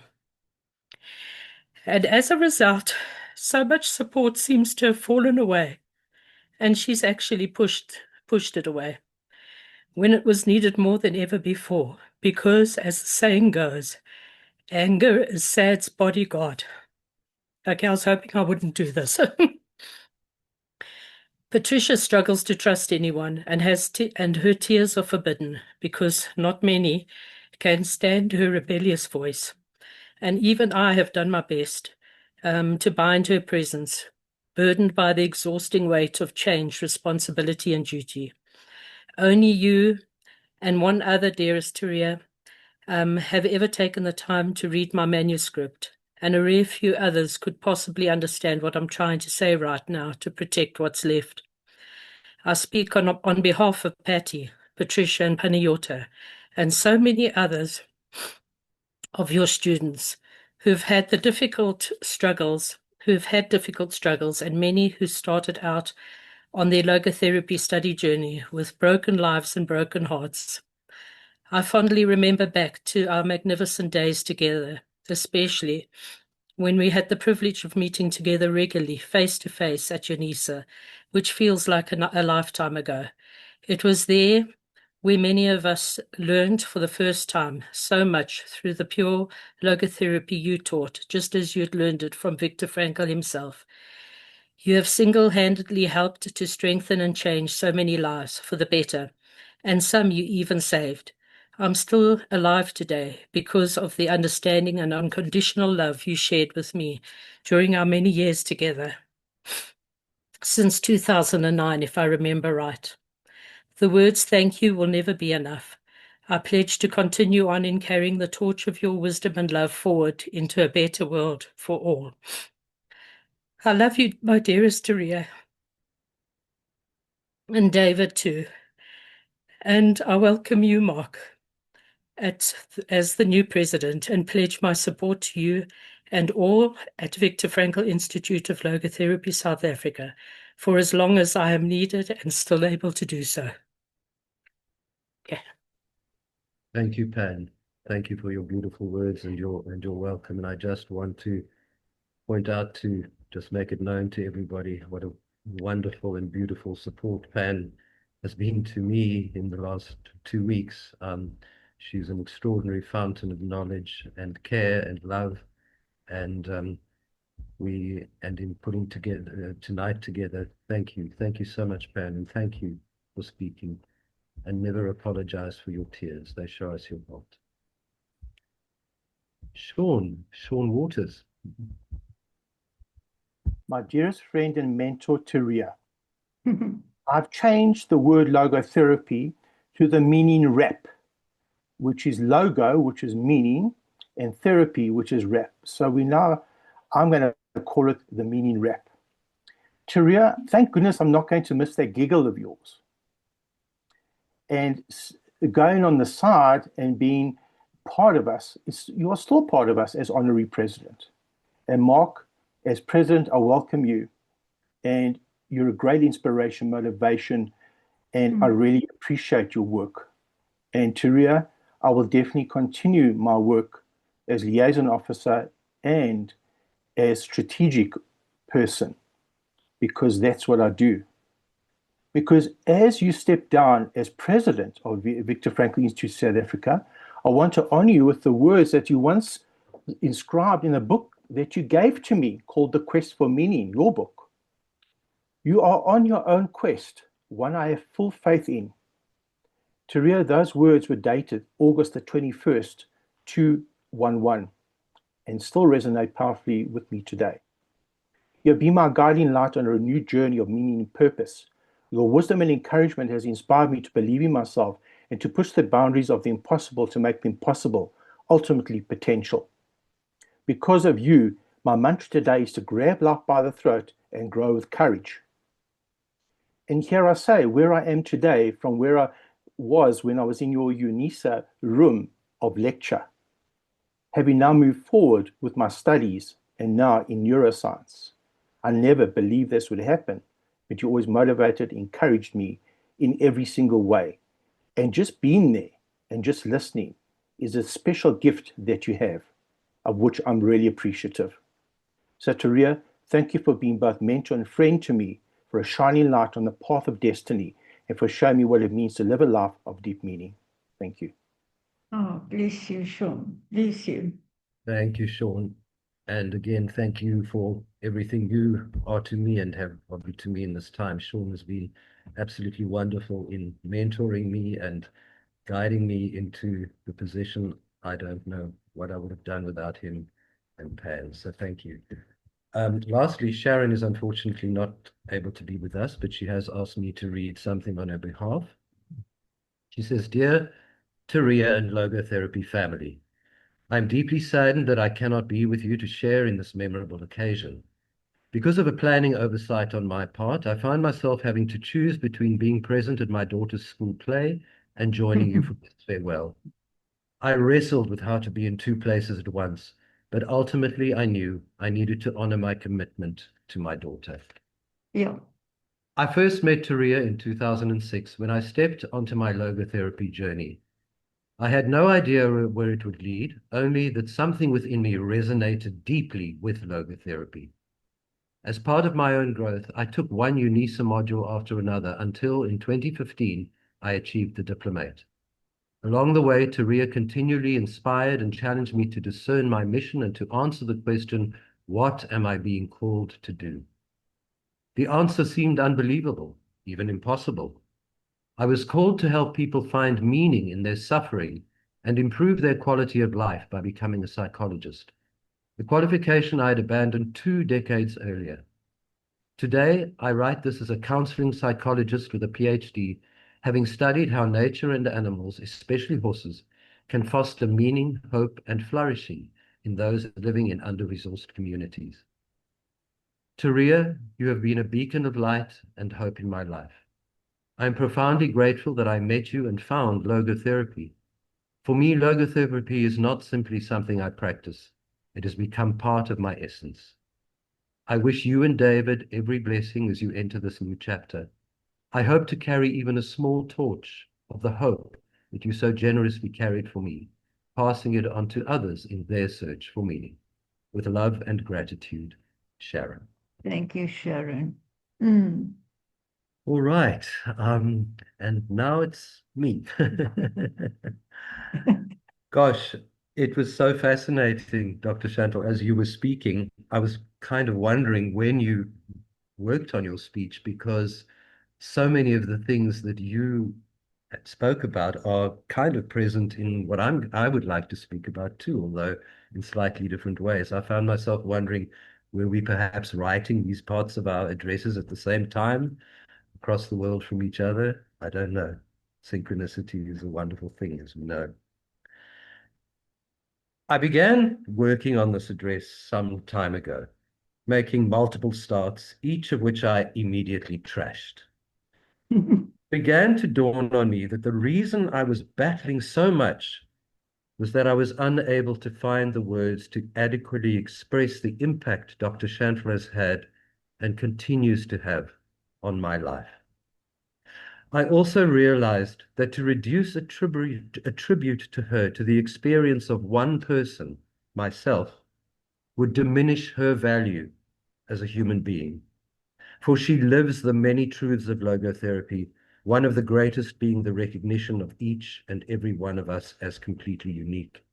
And as a result, so much support seems to have fallen away, and she's actually pushed it away when it was needed more than ever before, because, as the saying goes, anger is sad's bodyguard. Okay, I was hoping I wouldn't do this. Patricia struggles to trust anyone and and her tears are forbidden because not many can stand her rebellious voice. And even I have done my best to bind her presence, burdened by the exhausting weight of change, responsibility, and duty. Only you and one other, dearest Teria, have ever taken the time to read my manuscript, and a rare few others could possibly understand what I'm trying to say right now to protect what's left. I speak on behalf of Patty, Patricia, and Panayota, and so many others of your students who've had difficult struggles, and many who started out on their logotherapy study journey with broken lives and broken hearts. I fondly remember back to our magnificent days together, especially when we had the privilege of meeting together regularly, face to face at Unisa, which feels like a lifetime ago. It was there where many of us learned for the first time so much through the pure logotherapy you taught, just as you had learned it from Viktor Frankl himself. You have single-handedly helped to strengthen and change so many lives for the better, and some you even saved. I'm still alive today because of the understanding and unconditional love you shared with me during our many years together. Since 2009, if I remember right. The words thank you will never be enough. I pledge to continue on in carrying the torch of your wisdom and love forward into a better world for all. I love you, my dearest Teria, and David too. And I welcome you, Mark, as the new president, and pledge my support to you and all at Viktor Frankl Institute of Logotherapy, South Africa, for as long as I am needed and still able to do so. Yeah. Thank you, Pan. Thank you for your beautiful words and your welcome. And I just want to point out to just make it known to everybody what a wonderful and beautiful support Pan has been to me in the last 2 weeks. She's an extraordinary fountain of knowledge and care and love, and in putting together tonight together. Thank you so much, Pan, and thank you for speaking. And never apologize for your tears. They show us your heart. Sean Waters. My dearest friend and mentor, Teria, I've changed the word logotherapy to the meaning rep, which is logo, which is meaning, and therapy, which is rep. So I'm going to call it the meaning rep. Teria, thank goodness I'm not going to miss that giggle of yours. And going on the side and being part of us, you are still part of us as honorary president. And Mark, as president, I welcome you. And you're a great inspiration, motivation, and I really appreciate your work. And Teria, I will definitely continue my work as liaison officer and as strategic person, because that's what I do. Because as you step down as president of Viktor Frankl Institute South Africa, I want to honor you with the words that you once inscribed in a book that you gave to me called The Quest for Meaning, your book. You are on your own quest, one I have full faith in. Teria, those words were dated August the 21st, 2011, and still resonate powerfully with me today. You'll be my guiding light on a renewed journey of meaning and purpose, Your wisdom and encouragement has inspired me to believe in myself and to push the boundaries of the impossible to make them possible, ultimately potential. Because of you, my mantra today is to grab life by the throat and grow with courage. And here I say, where I am today from where I was when I was in your UNISA room of lecture, having now moved forward with my studies and now in neuroscience. I never believed this would happen, but you always motivated, encouraged me in every single way. And just being there and just listening is a special gift that you have, of which I'm really appreciative. So, Teria, thank you for being both mentor and friend to me, for a shining light on the path of destiny, and for showing me what it means to live a life of deep meaning. Thank you. Oh, bless you, Sean. Bless you. Thank you, Sean. And again, thank you for everything you are to me and have been to me in this time. Sean has been absolutely wonderful in mentoring me and guiding me into the position. I don't know what I would have done without him and Pan. So thank you. Lastly, Sharon is unfortunately not able to be with us, but she has asked me to read something on her behalf. She says, "Dear Teria and Logotherapy family, I am deeply saddened that I cannot be with you to share in this memorable occasion. Because of a planning oversight on my part, I find myself having to choose between being present at my daughter's school play and joining you for this farewell. I wrestled with how to be in two places at once, but ultimately I knew I needed to honor my commitment to my daughter. Yeah. I first met Teria in 2006 when I stepped onto my logotherapy journey. I had no idea where it would lead, only that something within me resonated deeply with logotherapy. As part of my own growth, I took one UNISA module after another until in 2015, I achieved the diplomate. Along the way, Teria continually inspired and challenged me to discern my mission and to answer the question, what am I being called to do? The answer seemed unbelievable, even impossible. I was called to help people find meaning in their suffering and improve their quality of life by becoming a psychologist, the qualification I had abandoned 2 decades earlier. Today, I write this as a counseling psychologist with a PhD, having studied how nature and animals, especially horses, can foster meaning, hope, and flourishing in those living in under-resourced communities. Teria, you have been a beacon of light and hope in my life. I am profoundly grateful that I met you and found logotherapy. For me, logotherapy is not simply something I practice. It has become part of my essence. I wish you and David every blessing as you enter this new chapter. I hope to carry even a small torch of the hope that you so generously carried for me, passing it on to others in their search for meaning. With love and gratitude, Sharon." Thank you, Sharon. All right. And now it's me. Gosh, it was so fascinating, Dr. Shantall. As you were speaking, I was kind of wondering when you worked on your speech, because so many of the things that you spoke about are kind of present in what I would like to speak about too, although in slightly different ways. I found myself wondering, were we perhaps writing these parts of our addresses at the same time across the world from each other? I don't know. Synchronicity is a wonderful thing, as we know. I began working on this address some time ago, making multiple starts, each of which I immediately trashed. Began to dawn on me that the reason I was battling so much was that I was unable to find the words to adequately express the impact Dr. Shantall has had and continues to have on my life. I also realized that to reduce a tribute to her to the experience of one person, myself, would diminish her value as a human being. For she lives the many truths of logotherapy, one of the greatest being the recognition of each and every one of us as completely unique.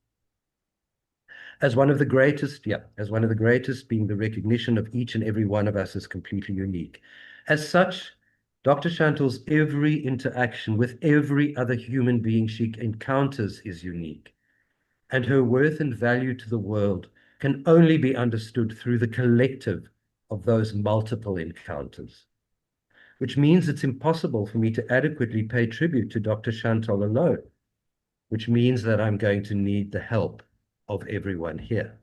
As one of the greatest being the recognition of each and every one of us as completely unique. As such, Dr. Shantall's every interaction with every other human being she encounters is unique, and her worth and value to the world can only be understood through the collective of those multiple encounters. which means it's impossible for me to adequately pay tribute to Dr. Shantall alone, which means that I'm going to need the help of everyone here.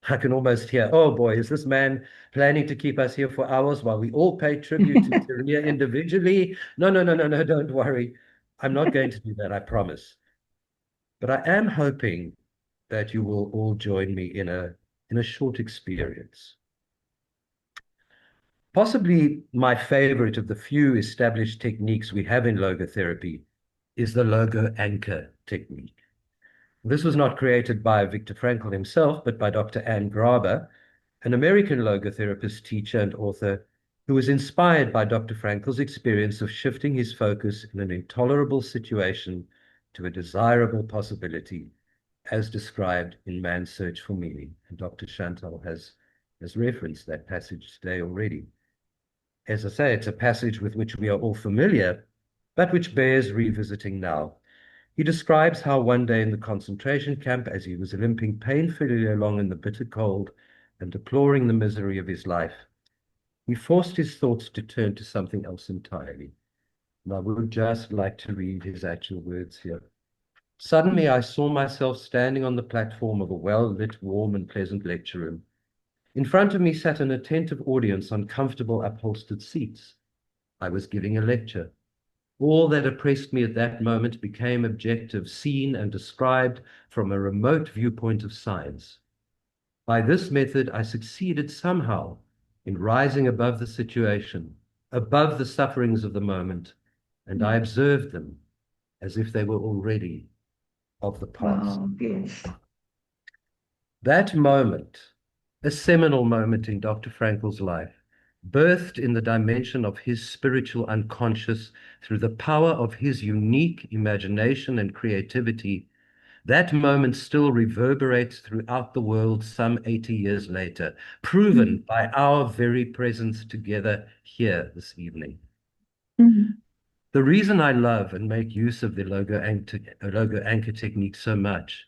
I can almost hear, oh boy, is this man planning to keep us here for hours while we all pay tribute to Teria individually? No, no, no, no, no, don't worry. I'm not going to do that, I promise. But I am hoping that you will all join me in a short experience. Possibly my favorite of the few established techniques we have in logotherapy is the logo anchor technique. This was not created by Viktor Frankl himself, but by Dr. Anne Graber, an American logotherapist, teacher, and author who was inspired by Dr. Frankl's experience of shifting his focus in an intolerable situation to a desirable possibility, as described in Man's Search for Meaning. And Dr. Shantall has referenced that passage today already. As I say, it's a passage with which we are all familiar, but which bears revisiting now. He describes how one day in the concentration camp, as he was limping painfully along in the bitter cold and deploring the misery of his life, he forced his thoughts to turn to something else entirely. And I would just like to read his actual words here. Suddenly, I saw myself standing on the platform of a well-lit, warm, and pleasant lecture room. In front of me sat an attentive audience on comfortable, upholstered seats. I was giving a lecture. All that oppressed me at that moment became objective, seen and described from a remote viewpoint of science. By this method, I succeeded somehow in rising above the situation, above the sufferings of the moment, and I observed them as if they were already of the past. Wow, yes. That moment, a seminal moment in Dr. Frankl's life, birthed in the dimension of his spiritual unconscious through the power of his unique imagination and creativity, that moment still reverberates throughout the world some 80 years later, proven by our very presence together here this evening. The reason I love and make use of the logo anchor technique so much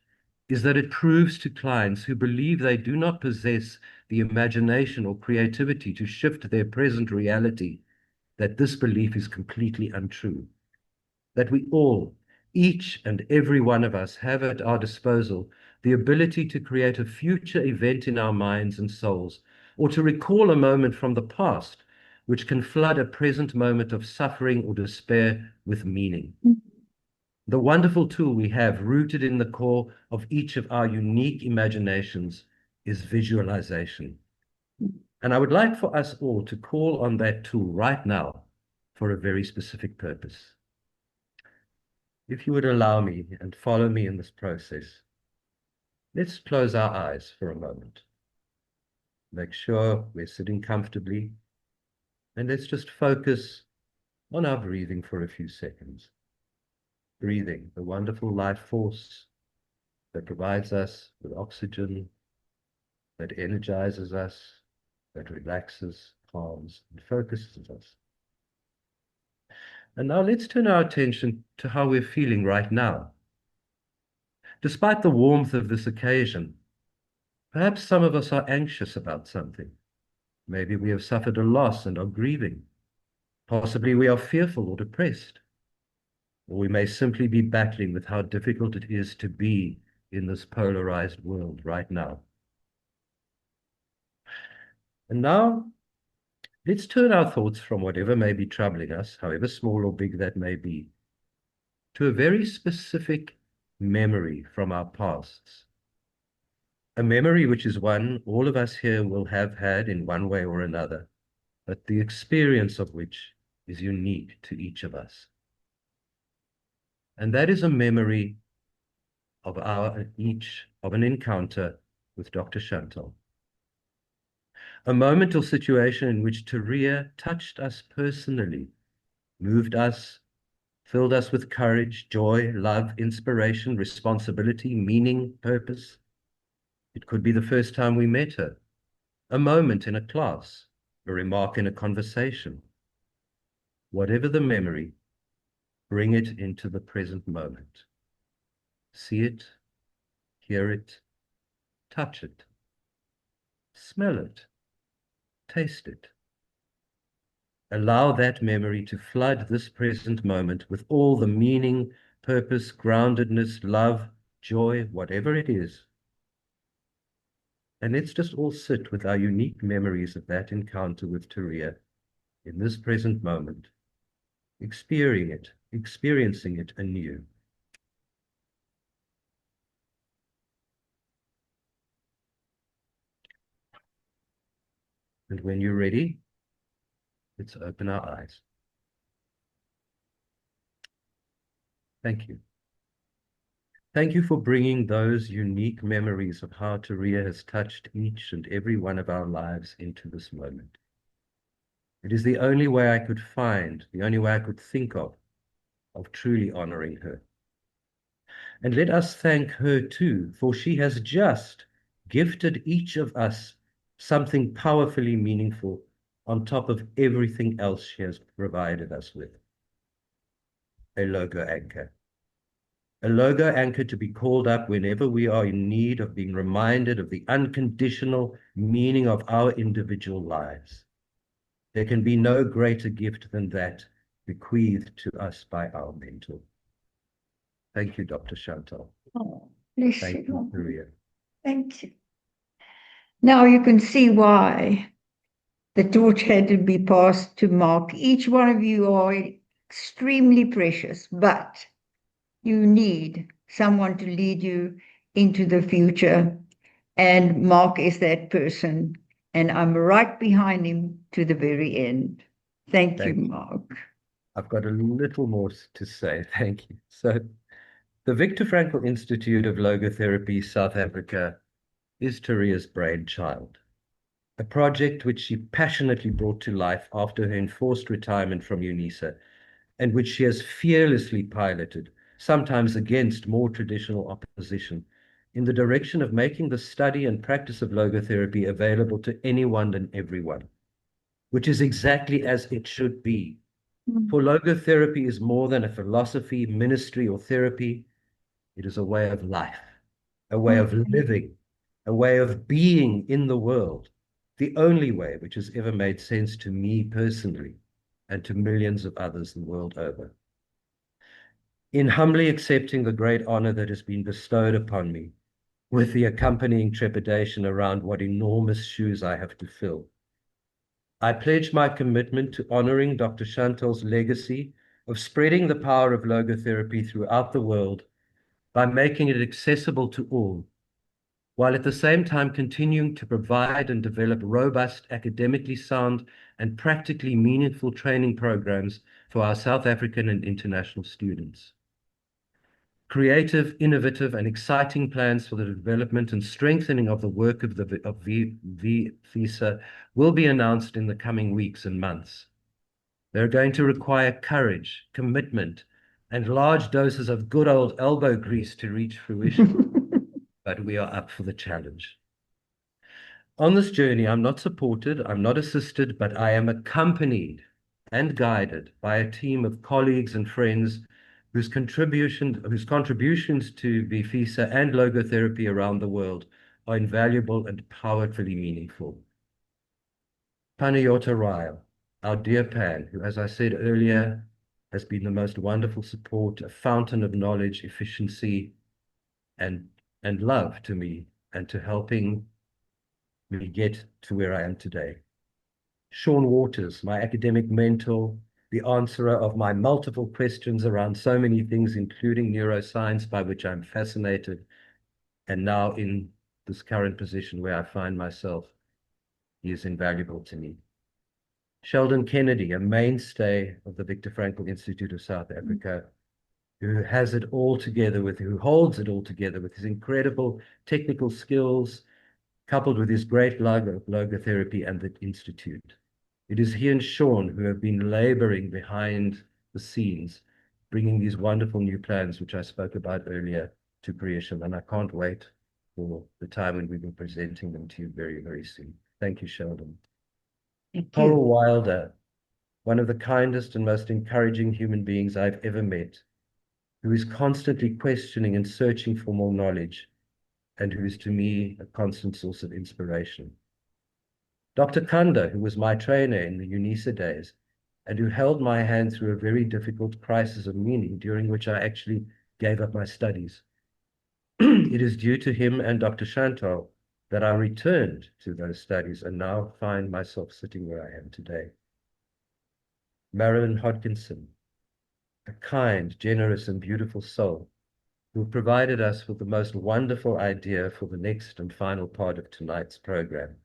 is that it proves to clients who believe they do not possess the imagination or creativity to shift their present reality that this belief is completely untrue. That we all, each and every one of us, have at our disposal the ability to create a future event in our minds and souls, or to recall a moment from the past which can flood a present moment of suffering or despair with meaning. The wonderful tool we have rooted in the core of each of our unique imaginations is visualization. And I would like for us all to call on that tool right now for a very specific purpose. If you would allow me and follow me in this process, let's close our eyes for a moment. Make sure we're sitting comfortably, and let's just focus on our breathing for a few seconds. Breathing, the wonderful life force that provides us with oxygen, that energizes us, that relaxes, calms, and focuses us. And now let's turn our attention to how we're feeling right now. Despite the warmth of this occasion, perhaps some of us are anxious about something. Maybe we have suffered a loss and are grieving. Possibly we are fearful or depressed. Or we may simply be battling with how difficult it is to be in this polarized world right now. And now, let's turn our thoughts from whatever may be troubling us, however small or big that may be, to a very specific memory from our pasts. A memory which is one all of us here will have had in one way or another, but the experience of which is unique to each of us. And that is a memory of an encounter with Dr. Shantall. A moment or situation in which Teria touched us personally, moved us, filled us with courage, joy, love, inspiration, responsibility, meaning, purpose. It could be the first time we met her, a moment in a class, a remark in a conversation. Whatever the memory, bring it into the present moment. See it, hear it, touch it, smell it, taste it. Allow that memory to flood this present moment with all the meaning, purpose, groundedness, love, joy, whatever it is. And let's just all sit with our unique memories of that encounter with Teria in this present moment, experiencing it anew. And when you're ready, let's open our eyes. Thank you. Thank you for bringing those unique memories of how Teria has touched each and every one of our lives into this moment. It is the only way I could find, the only way I could think of truly honoring her. And let us thank her too, for she has just gifted each of us something powerfully meaningful on top of everything else she has provided us with. A logo anchor. A logo anchor to be called up whenever we are in need of being reminded of the unconditional meaning of our individual lives. There can be no greater gift than that bequeathed to us by our mentor. Thank you, Dr. Shantall. Oh, bless Thank you, Teria. Thank you. Now you can see why the torch had to be passed to Mark. Each one of you are extremely precious, but you need someone to lead you into the future. And Mark is that person. And I'm right behind him to the very end. Thank you, Mark. I've got a little more to say. Thank you. So the Viktor Frankl Institute of Logotherapy, South Africa, is Teria's brainchild, a project which she passionately brought to life after her enforced retirement from UNISA, and which she has fearlessly piloted, sometimes against more traditional opposition, in the direction of making the study and practice of logotherapy available to anyone and everyone, which is exactly as it should be. For logotherapy is more than a philosophy, ministry, or therapy. It is a way of life, a way of living, a way of being in the world, the only way which has ever made sense to me personally and to millions of others the world over. In humbly accepting the great honor that has been bestowed upon me, with the accompanying trepidation around what enormous shoes I have to fill, I pledge my commitment to honoring Dr. Shantall's legacy of spreading the power of logotherapy throughout the world by making it accessible to all, while at the same time continuing to provide and develop robust, academically sound, and practically meaningful training programs for our South African and international students. Creative, innovative, and exciting plans for the development and strengthening of the work of VFISA will be announced in the coming weeks and months. They're going to require courage, commitment, and large doses of good old elbow grease to reach fruition. But we are up for the challenge. On this journey, I'm not supported, I'm not assisted, but I am accompanied and guided by a team of colleagues and friends whose contributions to VFISA and logotherapy around the world are invaluable and powerfully meaningful. Panayota Ryle, our dear Pan, who, as I said earlier, has been the most wonderful support, a fountain of knowledge, efficiency, and love to me and to helping me get to where I am today. Sean Waters, my academic mentor, the answerer of my multiple questions around so many things, including neuroscience, by which I'm fascinated, and now in this current position where I find myself, he is invaluable to me. Sheldon Kennedy, a mainstay of the Viktor Frankl Institute of South Africa, who has it all together who holds it all together with his incredible technical skills, coupled with his great love of logotherapy and the Institute. It is he and Sean who have been laboring behind the scenes, bringing these wonderful new plans, which I spoke about earlier, to creation. And I can't wait for the time when we will be presenting them to you very, very soon. Thank you, Sheldon. Coral Wilder, one of the kindest and most encouraging human beings I've ever met, who is constantly questioning and searching for more knowledge, and who is to me a constant source of inspiration. Dr. Kanda, who was my trainer in the UNISA days, and who held my hand through a very difficult crisis of meaning during which I actually gave up my studies. It is due to him and Dr. Shantall that I returned to those studies and now find myself sitting where I am today. Marilyn Hodgkinson, a kind, generous, and beautiful soul who provided us with the most wonderful idea for the next and final part of tonight's program,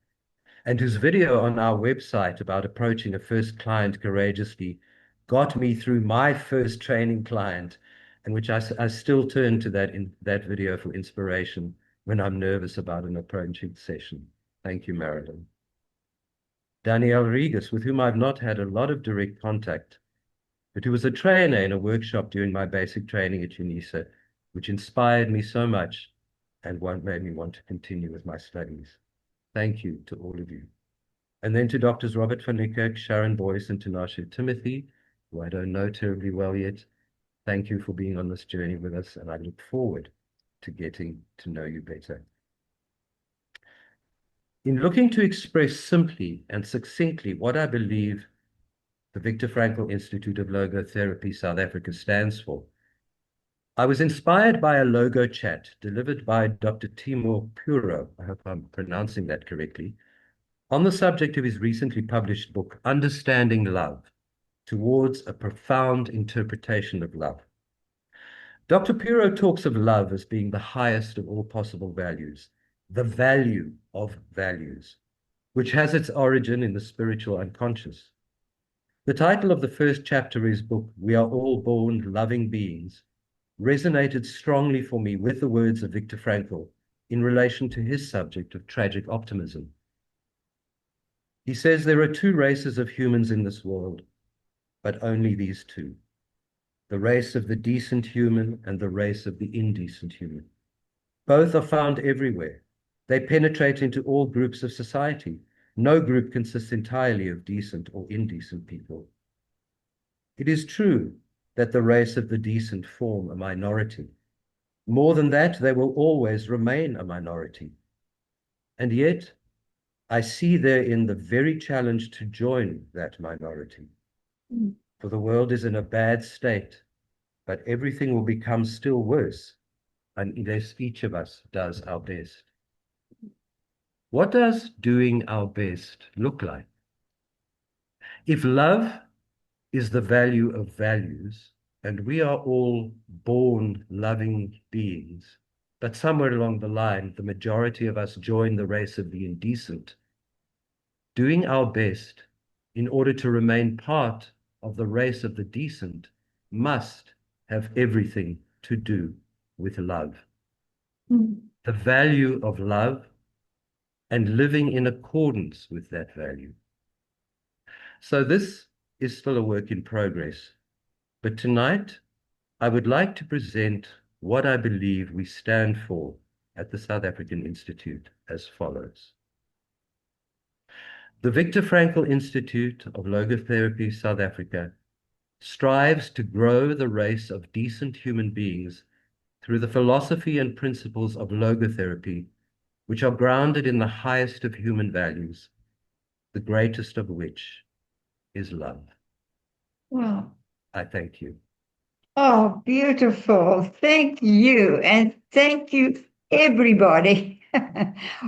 and whose video on our website about approaching a first client courageously got me through my first training client, and which I still turn to that video for inspiration when I'm nervous about an approaching session. Thank you, Marilyn. Danielle Regas, with whom I've not had a lot of direct contact, but who was a trainer in a workshop during my basic training at UNISA, which inspired me so much and made me want to continue with my studies. Thank you to all of you. And then to Doctors Robert van Niekerk, Sharon Boyce, and Tinashe Timothy, who I don't know terribly well yet. Thank you for being on this journey with us, and I look forward to getting to know you better. In looking to express simply and succinctly what I believe the Viktor Frankl Institute of Logotherapy South Africa stands for, I was inspired by a logo chat delivered by Dr. Timur Puro, I hope I'm pronouncing that correctly, on the subject of his recently published book, Understanding Love, Towards a Profound Interpretation of Love. Dr. Puro talks of love as being the highest of all possible values, the value of values, which has its origin in the spiritual unconscious. The title of the first chapter of his book, We Are All Born Loving Beings, resonated strongly for me with the words of Viktor Frankl in relation to his subject of tragic optimism. He says there are two races of humans in this world, but only these two: the race of the decent human and the race of the indecent human. Both are found everywhere. They penetrate into all groups of society. No group consists entirely of decent or indecent people. It is true that the race of the decent form a minority. More than that, they will always remain a minority. And yet, I see therein the very challenge to join that minority. For the world is in a bad state, but everything will become still worse unless each of us does our best. What does doing our best look like? If love is the value of values, and we are all born loving beings, but somewhere along the line, the majority of us join the race of the indecent, doing our best in order to remain part of the race of the decent must have everything to do with love. The value of love and living in accordance with that value. So this is still a work in progress, but tonight I would like to present what I believe we stand for at the South African Institute as follows. The Viktor Frankl Institute of Logotherapy South Africa strives to grow the race of decent human beings through the philosophy and principles of logotherapy, which are grounded in the highest of human values, the greatest of which is love. Wow. I thank you. Oh, beautiful. Thank you. And thank you, everybody.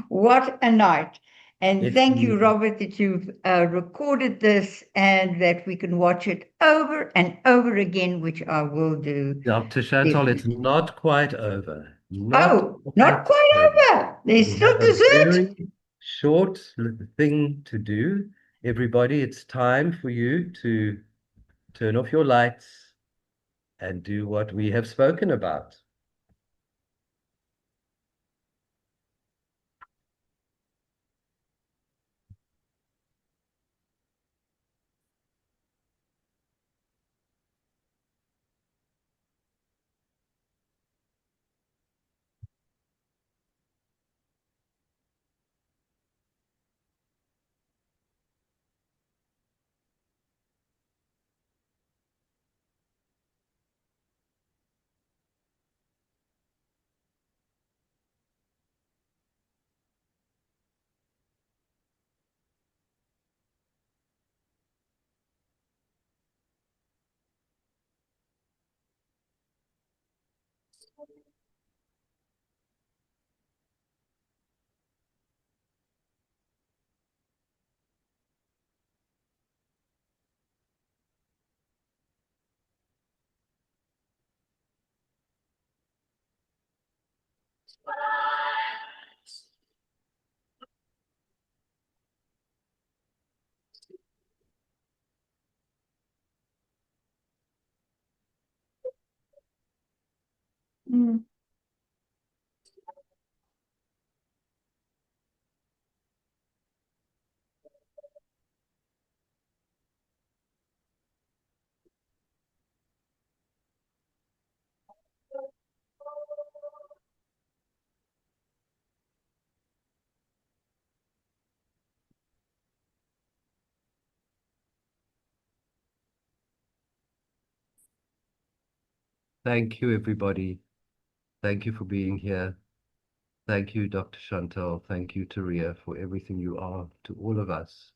What a night. And It's thank you, beautiful. Robert, that you've recorded this and that we can watch it over and over again, which I will do. Dr. Shantall, it's not quite over. Oh, Not not quite over. over. There's We still have a dessert. very short thing to do. Everybody, it's time for you to turn off your lights and do what we have spoken about. Mm. Thank you, everybody. Thank you for being here. Thank you, Dr. Shantall. Thank you, Teria, for everything you are to all of us.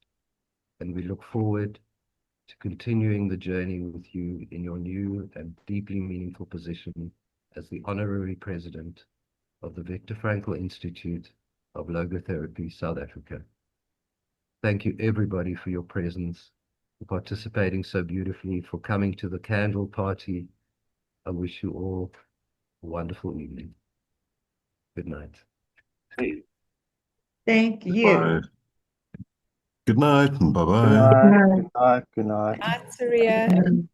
And we look forward to continuing the journey with you in your new and deeply meaningful position as the Honorary President of the Viktor Frankl Institute of Logotherapy, South Africa. Thank you, everybody, for your presence, for participating so beautifully, for coming to the candle party. I wish you all a wonderful evening. Good night. Thank you. Good night and Good bye-bye. night. Good night. Good night. Teria.